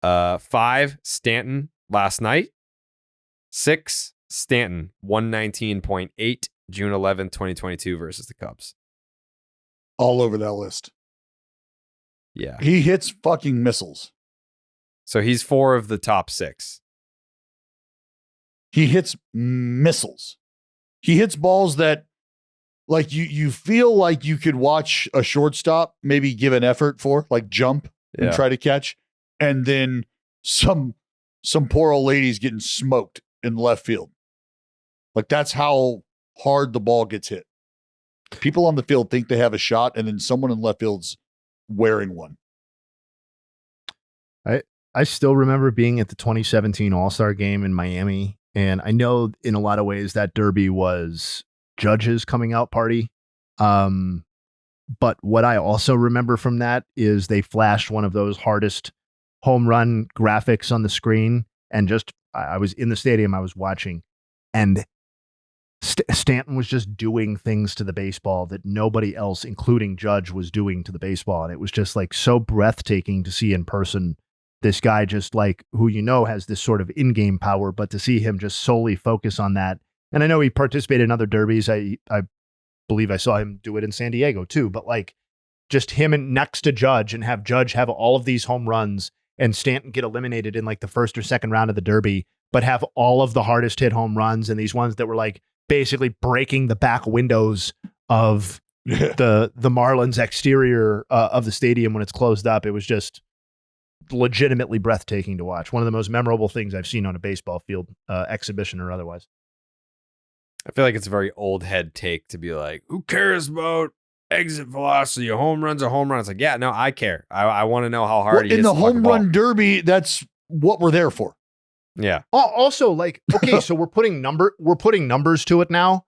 5, Stanton last night. 6, Stanton, 119.8, June 11th, 2022 versus the Cubs. All over that list. Yeah. He hits fucking missiles. So he's 4 of the top 6. He hits missiles. He hits balls that, like, you feel like you could watch a shortstop maybe give an effort for, like jump and try to catch, and then some poor old lady's getting smoked in left field. Like, that's how hard the ball gets hit. People on the field think they have a shot, and then someone in left field's wearing one. I still remember being at the 2017 All-Star game in Miami, and I know in a lot of ways that Derby was Judge's coming out party. But what I also remember from that is they flashed one of those hardest home run graphics on the screen, and just I was in the stadium, I was watching, and Stanton was just doing things to the baseball that nobody else, including Judge, was doing to the baseball. And it was just like so breathtaking to see in person. This guy just like who, has this sort of in-game power, but to see him just solely focus on that. And I know he participated in other derbies. I believe I saw him do it in San Diego too, but like just him and next to Judge and have Judge have all of these home runs and Stanton get eliminated in like the first or second round of the Derby, but have all of the hardest hit home runs and these ones that were like basically breaking the back windows of the Marlins exterior of the stadium when it's closed up. It was just legitimately breathtaking to watch. One of the most memorable things I've seen on a baseball field, exhibition or otherwise. I feel like it's a very old head take to be like, who cares about exit velocity? A home run's a home run. It's like, yeah, no, I care. I want to know how hard he in hits the the home ball. run derby. That's what we're there for. Yeah. Also, like, okay, so we're putting numbers to it now.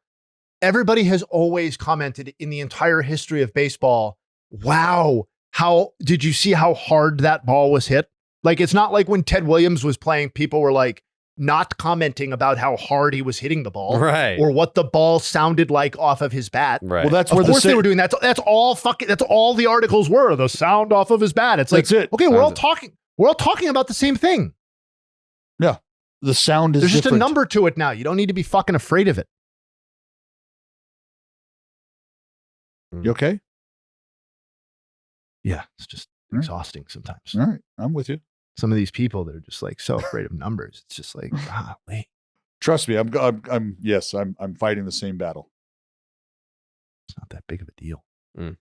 Everybody has always commented in the entire history of baseball, wow, how did you see how hard that ball was hit? Like, it's not like when Ted Williams was playing, people were like not commenting about how hard he was hitting the ball, right, or what the ball sounded like off of his bat. Right. Well, that's where of course they were doing that. That's all the articles were, the sound off of his bat. It's like, that's it. Okay, we're all talking about the same thing. Yeah. The sound is There's different. just a number to it now. You don't need to be fucking afraid of it. You okay? Yeah, it's just exhausting sometimes. All right, I'm with you. Some of these people that are just like so afraid of numbers. It's just like, wait. Trust me, I'm fighting the same battle. It's not that big of a deal. Mm.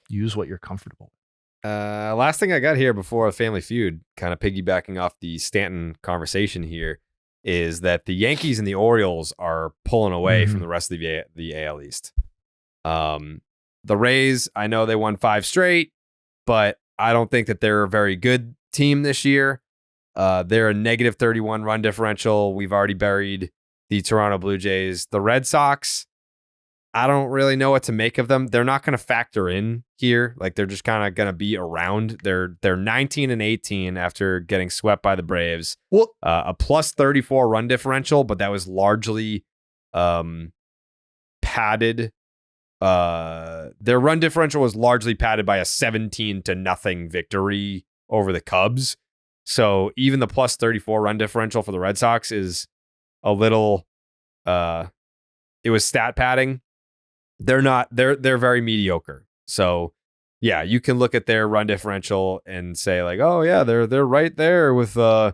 Use what you're comfortable with. Last thing I got here before a Family Feud, kind of piggybacking off the Stanton conversation here, is that the Yankees and the Orioles are pulling away from the rest of the AL East. The Rays, I know they won 5 straight, but I don't think that they're a very good team this year. They're a negative 31 run differential. We've already buried the Toronto Blue Jays. The Red Sox, I don't really know what to make of them. They're not going to factor in here. Like, they're just kind of going to be around. They're 19-18 after getting swept by the Braves. Well, a plus 34 run differential, but that was largely padded. Their run differential was largely padded by a 17-0 victory over the Cubs. So even the plus 34 run differential for the Red Sox is a little, it was stat padding. They're very mediocre. So yeah, you can look at their run differential and say like, oh yeah, they're right there with the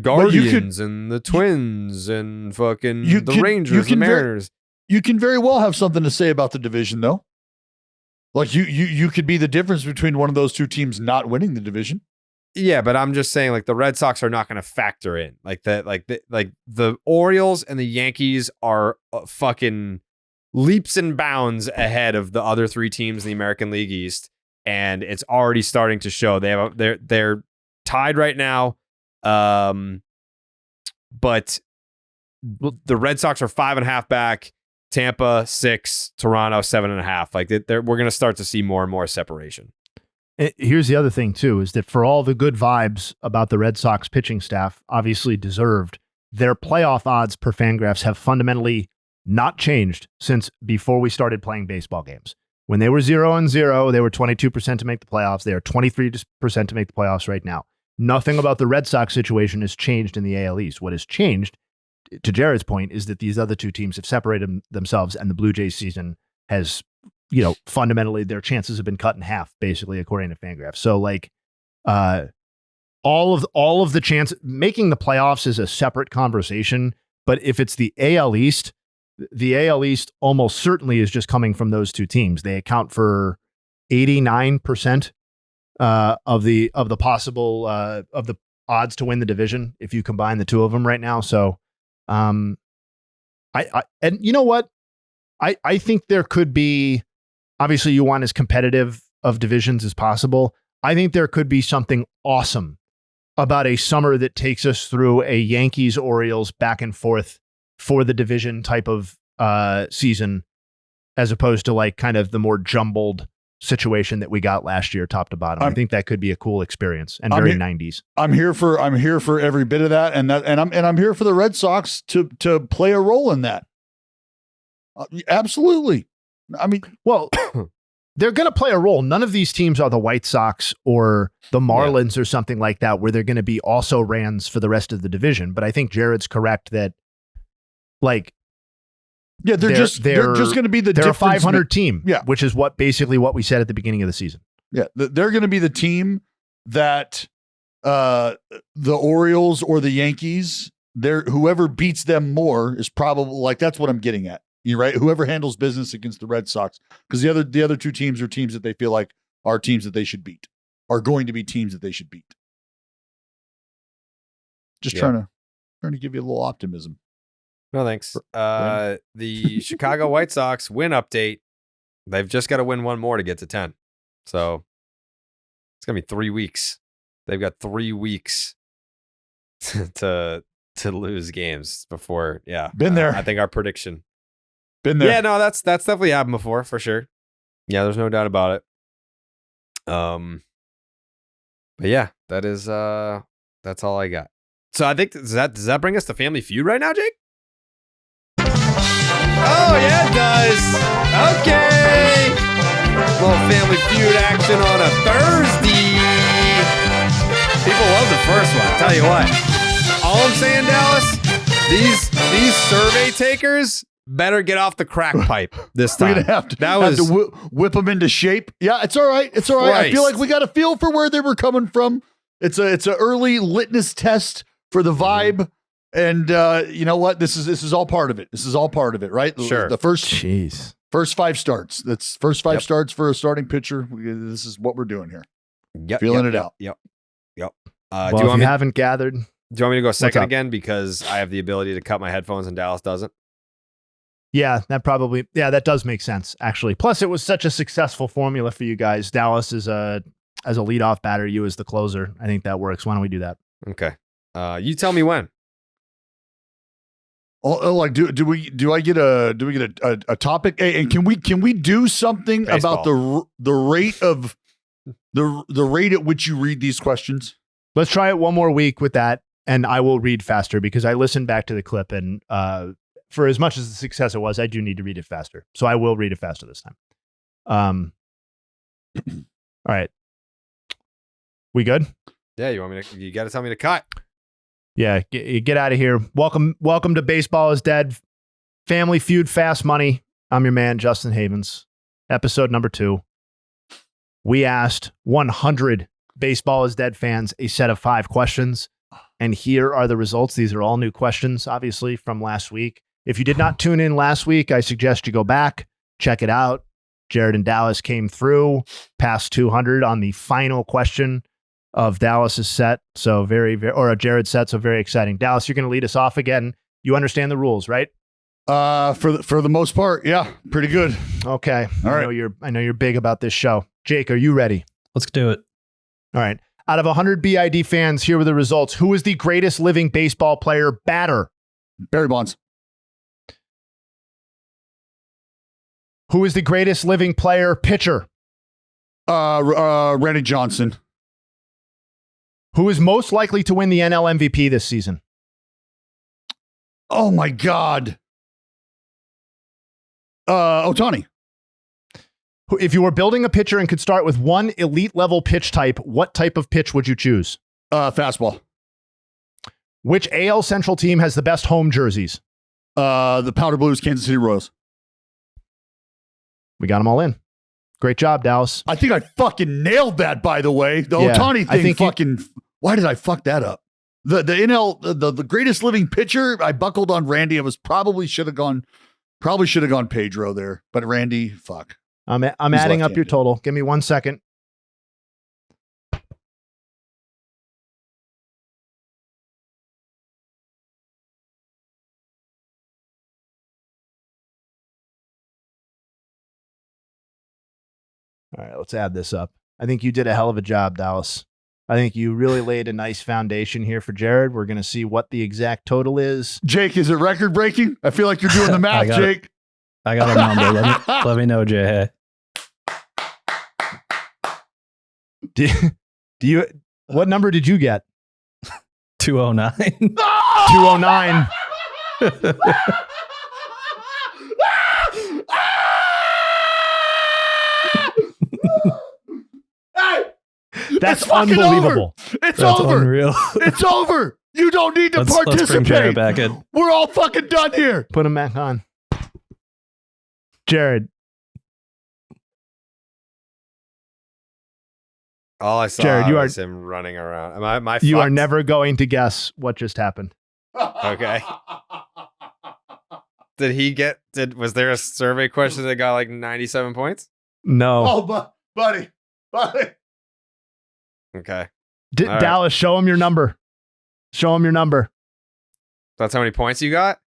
Guardians and the Twins and fucking the Rangers and Mariners. You can very well have something to say about the division, though. Like you could be the difference between one of those two teams not winning the division. Yeah, but I'm just saying, like, the Red Sox are not going to factor in like that. Like the Orioles and the Yankees are fucking leaps and bounds ahead of the other three teams in the American League East, and it's already starting to show. They're tied right now, but the Red Sox are 5.5 back. Tampa 6, Toronto 7.5. Like we're going to start to see more and more separation. Here's the other thing, too, is that for all the good vibes about the Red Sox pitching staff, obviously deserved, their playoff odds per Fangraphs have fundamentally not changed since before we started playing baseball games. When they were 0-0, they were 22% to make the playoffs. They are 23% to make the playoffs right now. Nothing about the Red Sox situation has changed in the AL East. What has changed, to Jared's point, is that these other two teams have separated themselves, and the Blue Jays season has, fundamentally their chances have been cut in half, basically, according to Fangraphs. So like, all of the chance making the playoffs is a separate conversation. But if it's the AL East almost certainly is just coming from those two teams. They account for 89% of the possible of the odds to win the division if you combine the two of them right now. So, and you know what? I think there could be, obviously you want as competitive of divisions as possible. I think there could be something awesome about a summer that takes us through a Yankees Orioles back and forth for the division type of season, as opposed to like kind of the more jumbled situation that we got last year, top to bottom. I think that could be a cool experience and very 90s. I'm here for every bit of that, and I'm here for the Red Sox to play a role in that. Absolutely. I mean, well, they're going to play a role. None of these teams are the White Sox or the Marlins or something like that, where they're going to be also rans for the rest of the division. But I think Jared's correct that, like, yeah, they're just going to be they're a 500 team, yeah, which is basically what we said at the beginning of the season. Yeah, they're going to be the team that the Orioles or the Yankees, whoever beats them more is probably, like, that's what I'm getting at. You're right. Whoever handles business against the Red Sox, because the other two teams are teams that they feel like are teams that they should beat, are going to be teams that they should beat. Just trying to give you a little optimism. No, thanks. The Chicago White Sox win update. They've just got to win one more to get to 10. So it's going to be 3 weeks. They've got 3 weeks to lose games before. Yeah. Been there. I think our prediction. Been there. Yeah, no, that's definitely happened before, for sure. Yeah, there's no doubt about it. But yeah, that's all I got. So I think does that bring us to Family Feud right now, Jake? Oh yeah, it does. Okay. Little Family Feud action on a Thursday. People love the first one. I'll tell you what. All I'm saying, Dallas, these survey takers better get off the crack pipe this time. We're gonna have to whip them into shape. Yeah, it's all right. It's all right. Christ. I feel like we got a feel for where they were coming from. It's an early litmus test for the vibe, and you know what? This is all part of it. This is all part of it, right? Sure. The first 5 starts. That's first 5 starts for a starting pitcher. This is what we're doing here. Yep. Feeling it out. Yep. Well, if you haven't gathered, do you want me to go second again because I have the ability to cut my headphones and Dallas doesn't? Yeah, that does make sense, actually. Plus, it was such a successful formula for you guys. Dallas is as a leadoff batter, you as the closer. I think that works. Why don't we do that? Okay. You tell me when. Oh, like do I get a topic? Hey, and can we do something Baseball. about the rate of the rate at which you read these questions? Let's try it one more week with that, and I will read faster because I listened back to the clip, and for as much as the success it was, I do need to read it faster. So I will read it faster this time. All right. We good? Yeah, you got to tell me to cut. Yeah, get out of here. Welcome to Baseball is Dead. Family Feud Fast Money. I'm your man, Justin Havens. Episode number 2. We asked 100 Baseball is Dead fans a set of 5 questions. And here are the results. These are all new questions, obviously, from last week. If you did not tune in last week, I suggest you go back, check it out. Jared and Dallas came through, past 200 on the final question of Dallas's set. So or a Jared set. So very exciting. Dallas, you're going to lead us off again. You understand the rules, right? For the most part, yeah, pretty good. Okay. All right. I know you're big about this show. Jake, are you ready? Let's do it. All right. Out of 100 BID fans, here were the results. Who is the greatest living baseball player batter? Barry Bonds. Who is the greatest living player pitcher? Randy Johnson. Who is most likely to win the NL MVP this season? Oh my God. Ohtani. If you were building a pitcher and could start with one elite level pitch type, what type of pitch would you choose? Fastball. Which AL Central team has the best home jerseys? The Powder Blues, Kansas City Royals. We got them all in. Great job, Dallas. I think I fucking nailed that, by the way. The Ohtani thing why did I fuck that up? The NL, the greatest living pitcher, I buckled on Randy. I probably should have gone Pedro there, but Randy, fuck. I'm adding up your total. Give me 1 second. All right, let's add this up. I think you did a hell of a job, Dallas. I think you really laid a nice foundation here for Jared. We're going to see what the exact total is. Jake, is it record breaking? I feel like you're doing the math, Jake. I got a number. Let me know, Jayhay. Do you? What number did you get? 209. 209. That's unbelievable. It's over. Unreal. It's over. You don't need to participate. Let's bring Jared back in. We're all fucking done here. Put him back on. Jared. All I saw Jared, was him running around. Am I you are fucked? never going to guess what just happened. Okay. Was there a survey question that got like 97 points? No. Oh, buddy. Okay. Dallas, right. show him your number. Show him your number. That's how many points you got?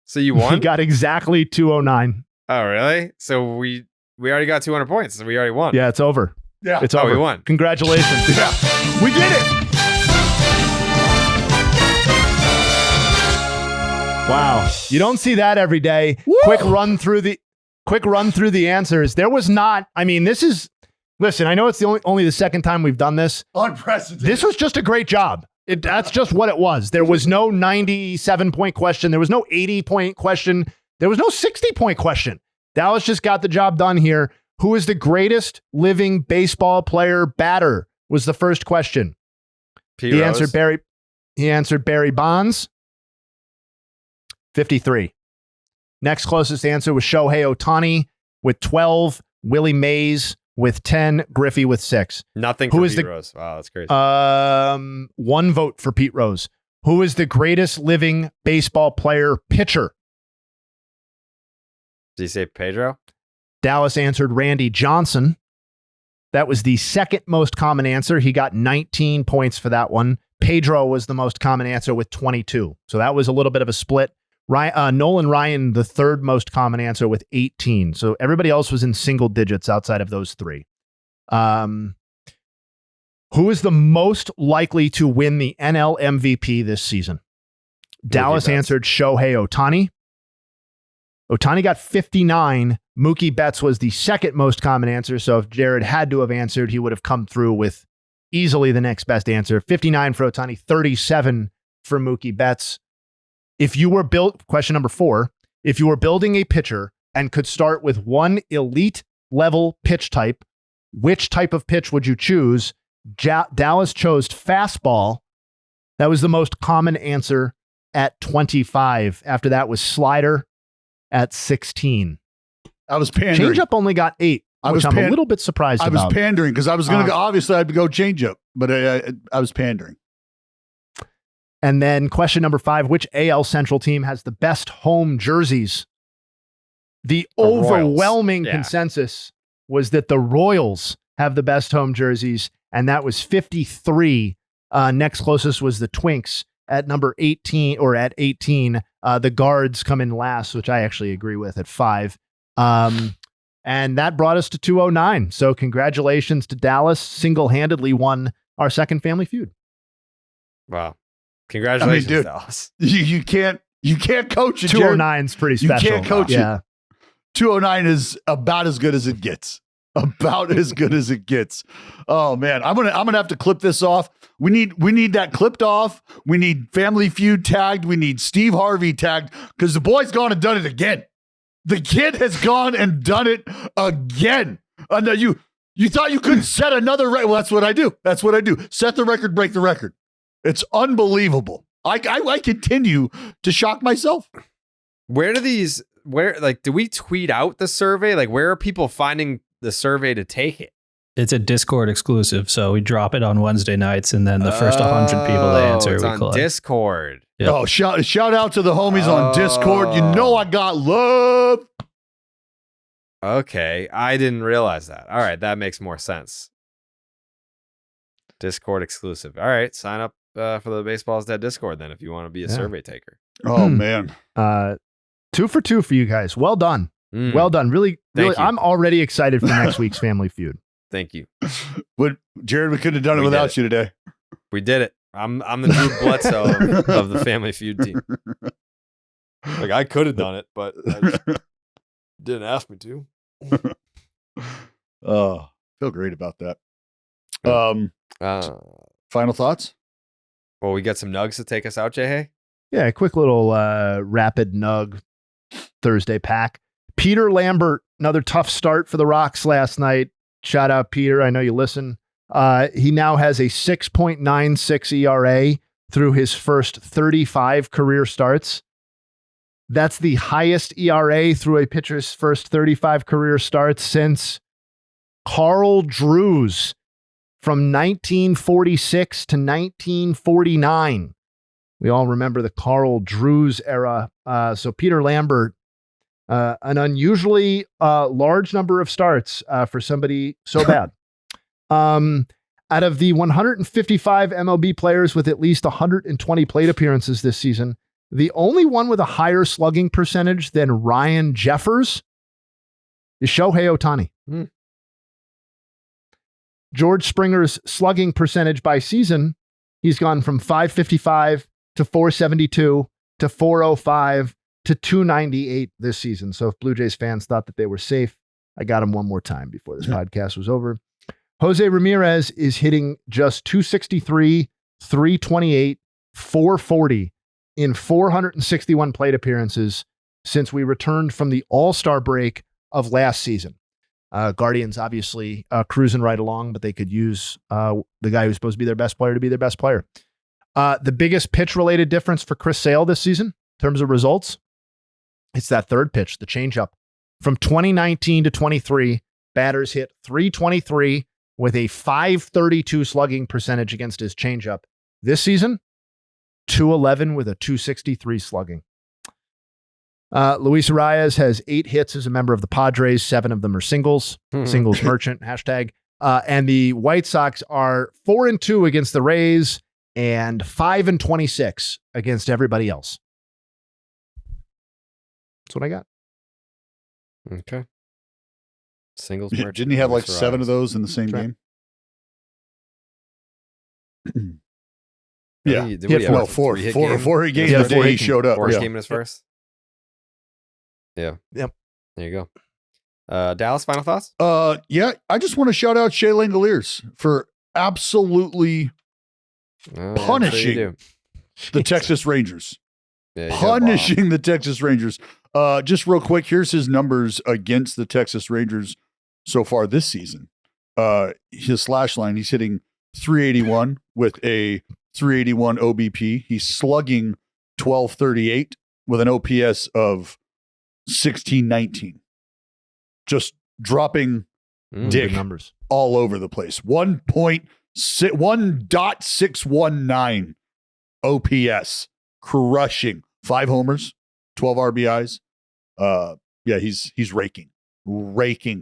So you won? He got exactly 209. Oh, really? So we already got 200 points. So we already won. Yeah, it's over. Yeah. It's over. We won. Congratulations. Yeah. We did it. Wow. You don't see that every day. Woo! Quick run through the answers. There was not, listen, I know it's only the second time we've done this. Unprecedented. This was just a great job. That's just what it was. There was no 97-point question. There was no 80-point question. There was no 60-point question. Dallas just got the job done here. Who is the greatest living baseball player batter was the first question. He answered Barry Bonds. 53. Next closest answer was Shohei Ohtani with 12. Willie Mays with 10. Griffey with 6. Nothing for Pete Rose. Wow, that's crazy. 1 vote for Pete Rose. Who is the greatest living baseball player pitcher? Did you say Pedro? Dallas answered Randy Johnson. That was the second most common answer. He got 19 points for that one. Pedro was the most common answer with 22. So that was a little bit of a split. Nolan Ryan, the third most common answer with 18. So everybody else was in single digits outside of those 3. Who is the most likely to win the NL MVP this season? Dallas answered Shohei Ohtani. Ohtani got 59. Mookie Betts was the second most common answer. So if Jared had to have answered, he would have come through with easily the next best answer. 59 for Ohtani, 37 for Mookie Betts. Question number 4, if you were building a pitcher and could start with one elite level pitch type, which type of pitch would you choose? Dallas chose fastball. That was the most common answer at 25. After that was slider at 16. I was pandering. Changeup only got 8. which I'm a little bit surprised I was about. pandering because I was going to go, obviously I'd go change up, but I was pandering. And then question number 5, which AL Central team has the best home jerseys? The overwhelming consensus was that the Royals have the best home jerseys, and that was 53. Next closest was the Twinks at number 18 or at 18. The Guards come in last, which I actually agree with, at 5. And that brought us to 209. So congratulations to Dallas. Single-handedly won our second Family Feud. Wow. Congratulations, dude, Dallas. You can't coach it. 209 is pretty special. You can't coach it. 209 is about as good as it gets. About as good as it gets. Oh man, I'm gonna have to clip this off. We need that clipped off. We need Family Feud tagged. We need Steve Harvey tagged because the boy's gone and done it again. The kid has gone and done it again. You thought you couldn't set another record? Well, that's what I do. That's what I do. Set the record, break the record. It's unbelievable. I continue to shock myself. Where do we tweet out the survey? Like, where are people finding the survey to take it? It's a Discord exclusive, so we drop it on Wednesday nights, and then the first 100 people to answer, it's we on collect. Discord. Yep. Oh, shout out to the homies on Discord. You know I got love. Okay, I didn't realize that. All right, that makes more sense. Discord exclusive. All right, sign up for the Baseball's Dead Discord then if you want to be a survey taker. Oh man, 2 for 2 for you guys. Well done. Well done. Really, Thank you. I'm already excited for next week's Family Feud. Thank you. Jared, we couldn't have done it without you today. We did it. I'm the Drew Bledsoe of the Family Feud team. Like, I could have done it, but I just didn't ask me to. Oh, feel great about that. Final thoughts? Well, we got some nugs to take us out, Jayhay. Yeah, a quick little rapid nug Thursday pack. Peter Lambert, another tough start for the Rocks last night. Shout out, Peter. I know you listen. He now has a 6.96 ERA through his first 35 career starts. That's the highest ERA through a pitcher's first 35 career starts since Carl Drews from 1946 to 1949. We all remember the Carl Drews era. So Peter Lambert, an unusually large number of starts for somebody so bad. Out of the 155 MLB players with at least 120 plate appearances this season, the only one with a higher slugging percentage than Ryan Jeffers is Shohei Ohtani. George Springer's slugging percentage by season, he's gone from 555 to 472 to 405 to 298 this season. So if Blue Jays fans thought that they were safe, I got him one more time before this podcast was over. Jose Ramirez is hitting just 263, 328, 440 in 461 plate appearances since we returned from the All-Star break of last season. Guardians obviously cruising right along, but they could use the guy who's supposed to be their best player to be their best player. The biggest pitch-related difference for Chris Sale this season in terms of results, it's that third pitch, the changeup. From 2019 to 23, batters hit 323 with a 532 slugging percentage against his changeup. This season, 211 with a 263 slugging. Luis Arias has 8 hits as a member of the Padres. 7 of them are singles. Singles merchant, hashtag. And the White Sox are 4-2 against the Rays and 5-26 against everybody else. That's what I got. Okay. Singles merchant. Didn't he have like Luis 7 Arias. of those in the same game? Yeah. Yeah. Did we have Well, a 4 3-hit hit games Yeah, the 4 day he hit showed up. Force Yeah. came in his first. Yeah. Yep. There you go. Dallas, final thoughts? Yeah, I just want to shout out Shea Langoliers for absolutely punishing Yeah, the Texas Rangers. you got Punishing the Texas Rangers. Just real quick, here's his numbers against the Texas Rangers so far this season. His slash line, he's hitting 381 with a 381 OBP. He's slugging 1238 with an OPS of 1619. Just dropping Dick numbers all over the place. 1.619 OPS, crushing. 5 homers, 12 RBIs. Yeah, he's raking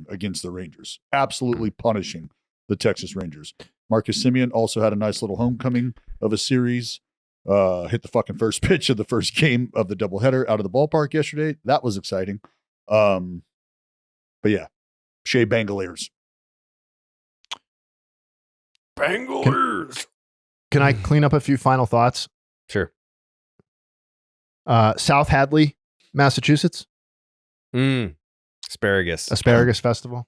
against the Rangers. Absolutely punishing the Texas Rangers. Marcus Semien also had a nice little homecoming of a series. Hit the fucking first pitch of the first game of the doubleheader out of the ballpark yesterday. That was exciting. But yeah, Shea Bangaliers. Can I clean up a few final thoughts? Sure. South Hadley, Massachusetts. Asparagus Festival.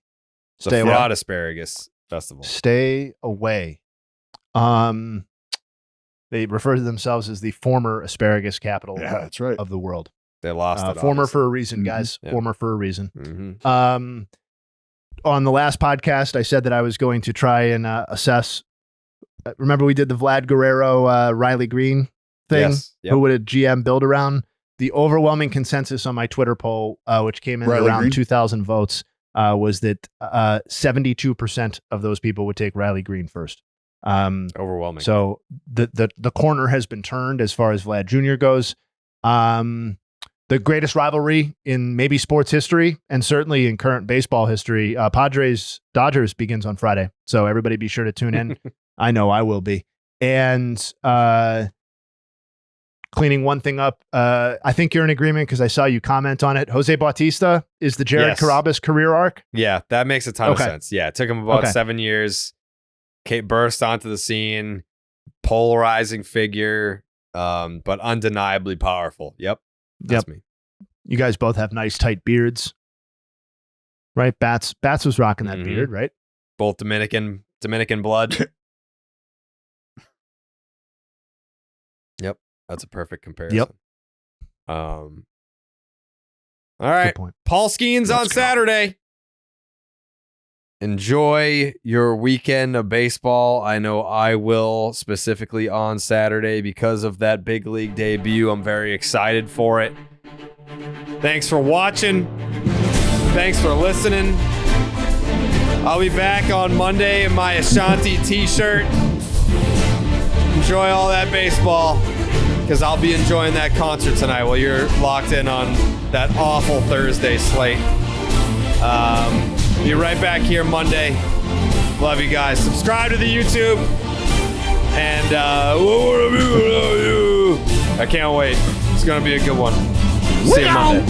It's a fraud asparagus festival. Stay away. They refer to themselves as the former asparagus capital that's right. of the world. They lost it. Former obviously. for a reason, guys. Yeah. Former for a reason. Mm-hmm. On the last podcast, I said that I was going to try and assess. Remember, we did the Vlad Guerrero, Riley Green thing. Yes. Yep. Who would a GM build around? The overwhelming consensus on my Twitter poll, which came in Riley around Green? 2,000 votes, was that 72% of those people would take Riley Green first. Overwhelming. So the corner has been turned as far as Vlad Jr. goes. The greatest rivalry in maybe sports history and certainly in current baseball history, Padres-Dodgers begins on Friday. So everybody be sure to tune in. I know I will be. And cleaning one thing up, I think you're in agreement because I saw you comment on it. Jose Bautista is the Jared Carrabis career arc. Yeah, that makes a ton of sense. Yeah, it took him about 7 years. Kate burst onto the scene, polarizing figure, but undeniably powerful. Yep. That's me. You guys both have nice tight beards. Right? Bats was rocking that beard, right? Both Dominican blood. Yep. That's a perfect comparison. Yep. All right. Good point. Paul Skenes on Saturday. Enjoy your weekend of baseball. I know I will, specifically on Saturday because of that big league debut. I'm very excited for it. Thanks for watching. Thanks for listening. I'll be back on Monday in my Ashanti t-shirt. Enjoy all that baseball because I'll be enjoying that concert tonight while you're locked in on that awful Thursday slate. Be right back here Monday. Love you guys. Subscribe to the YouTube. And I can't wait. It's going to be a good one. See you Monday.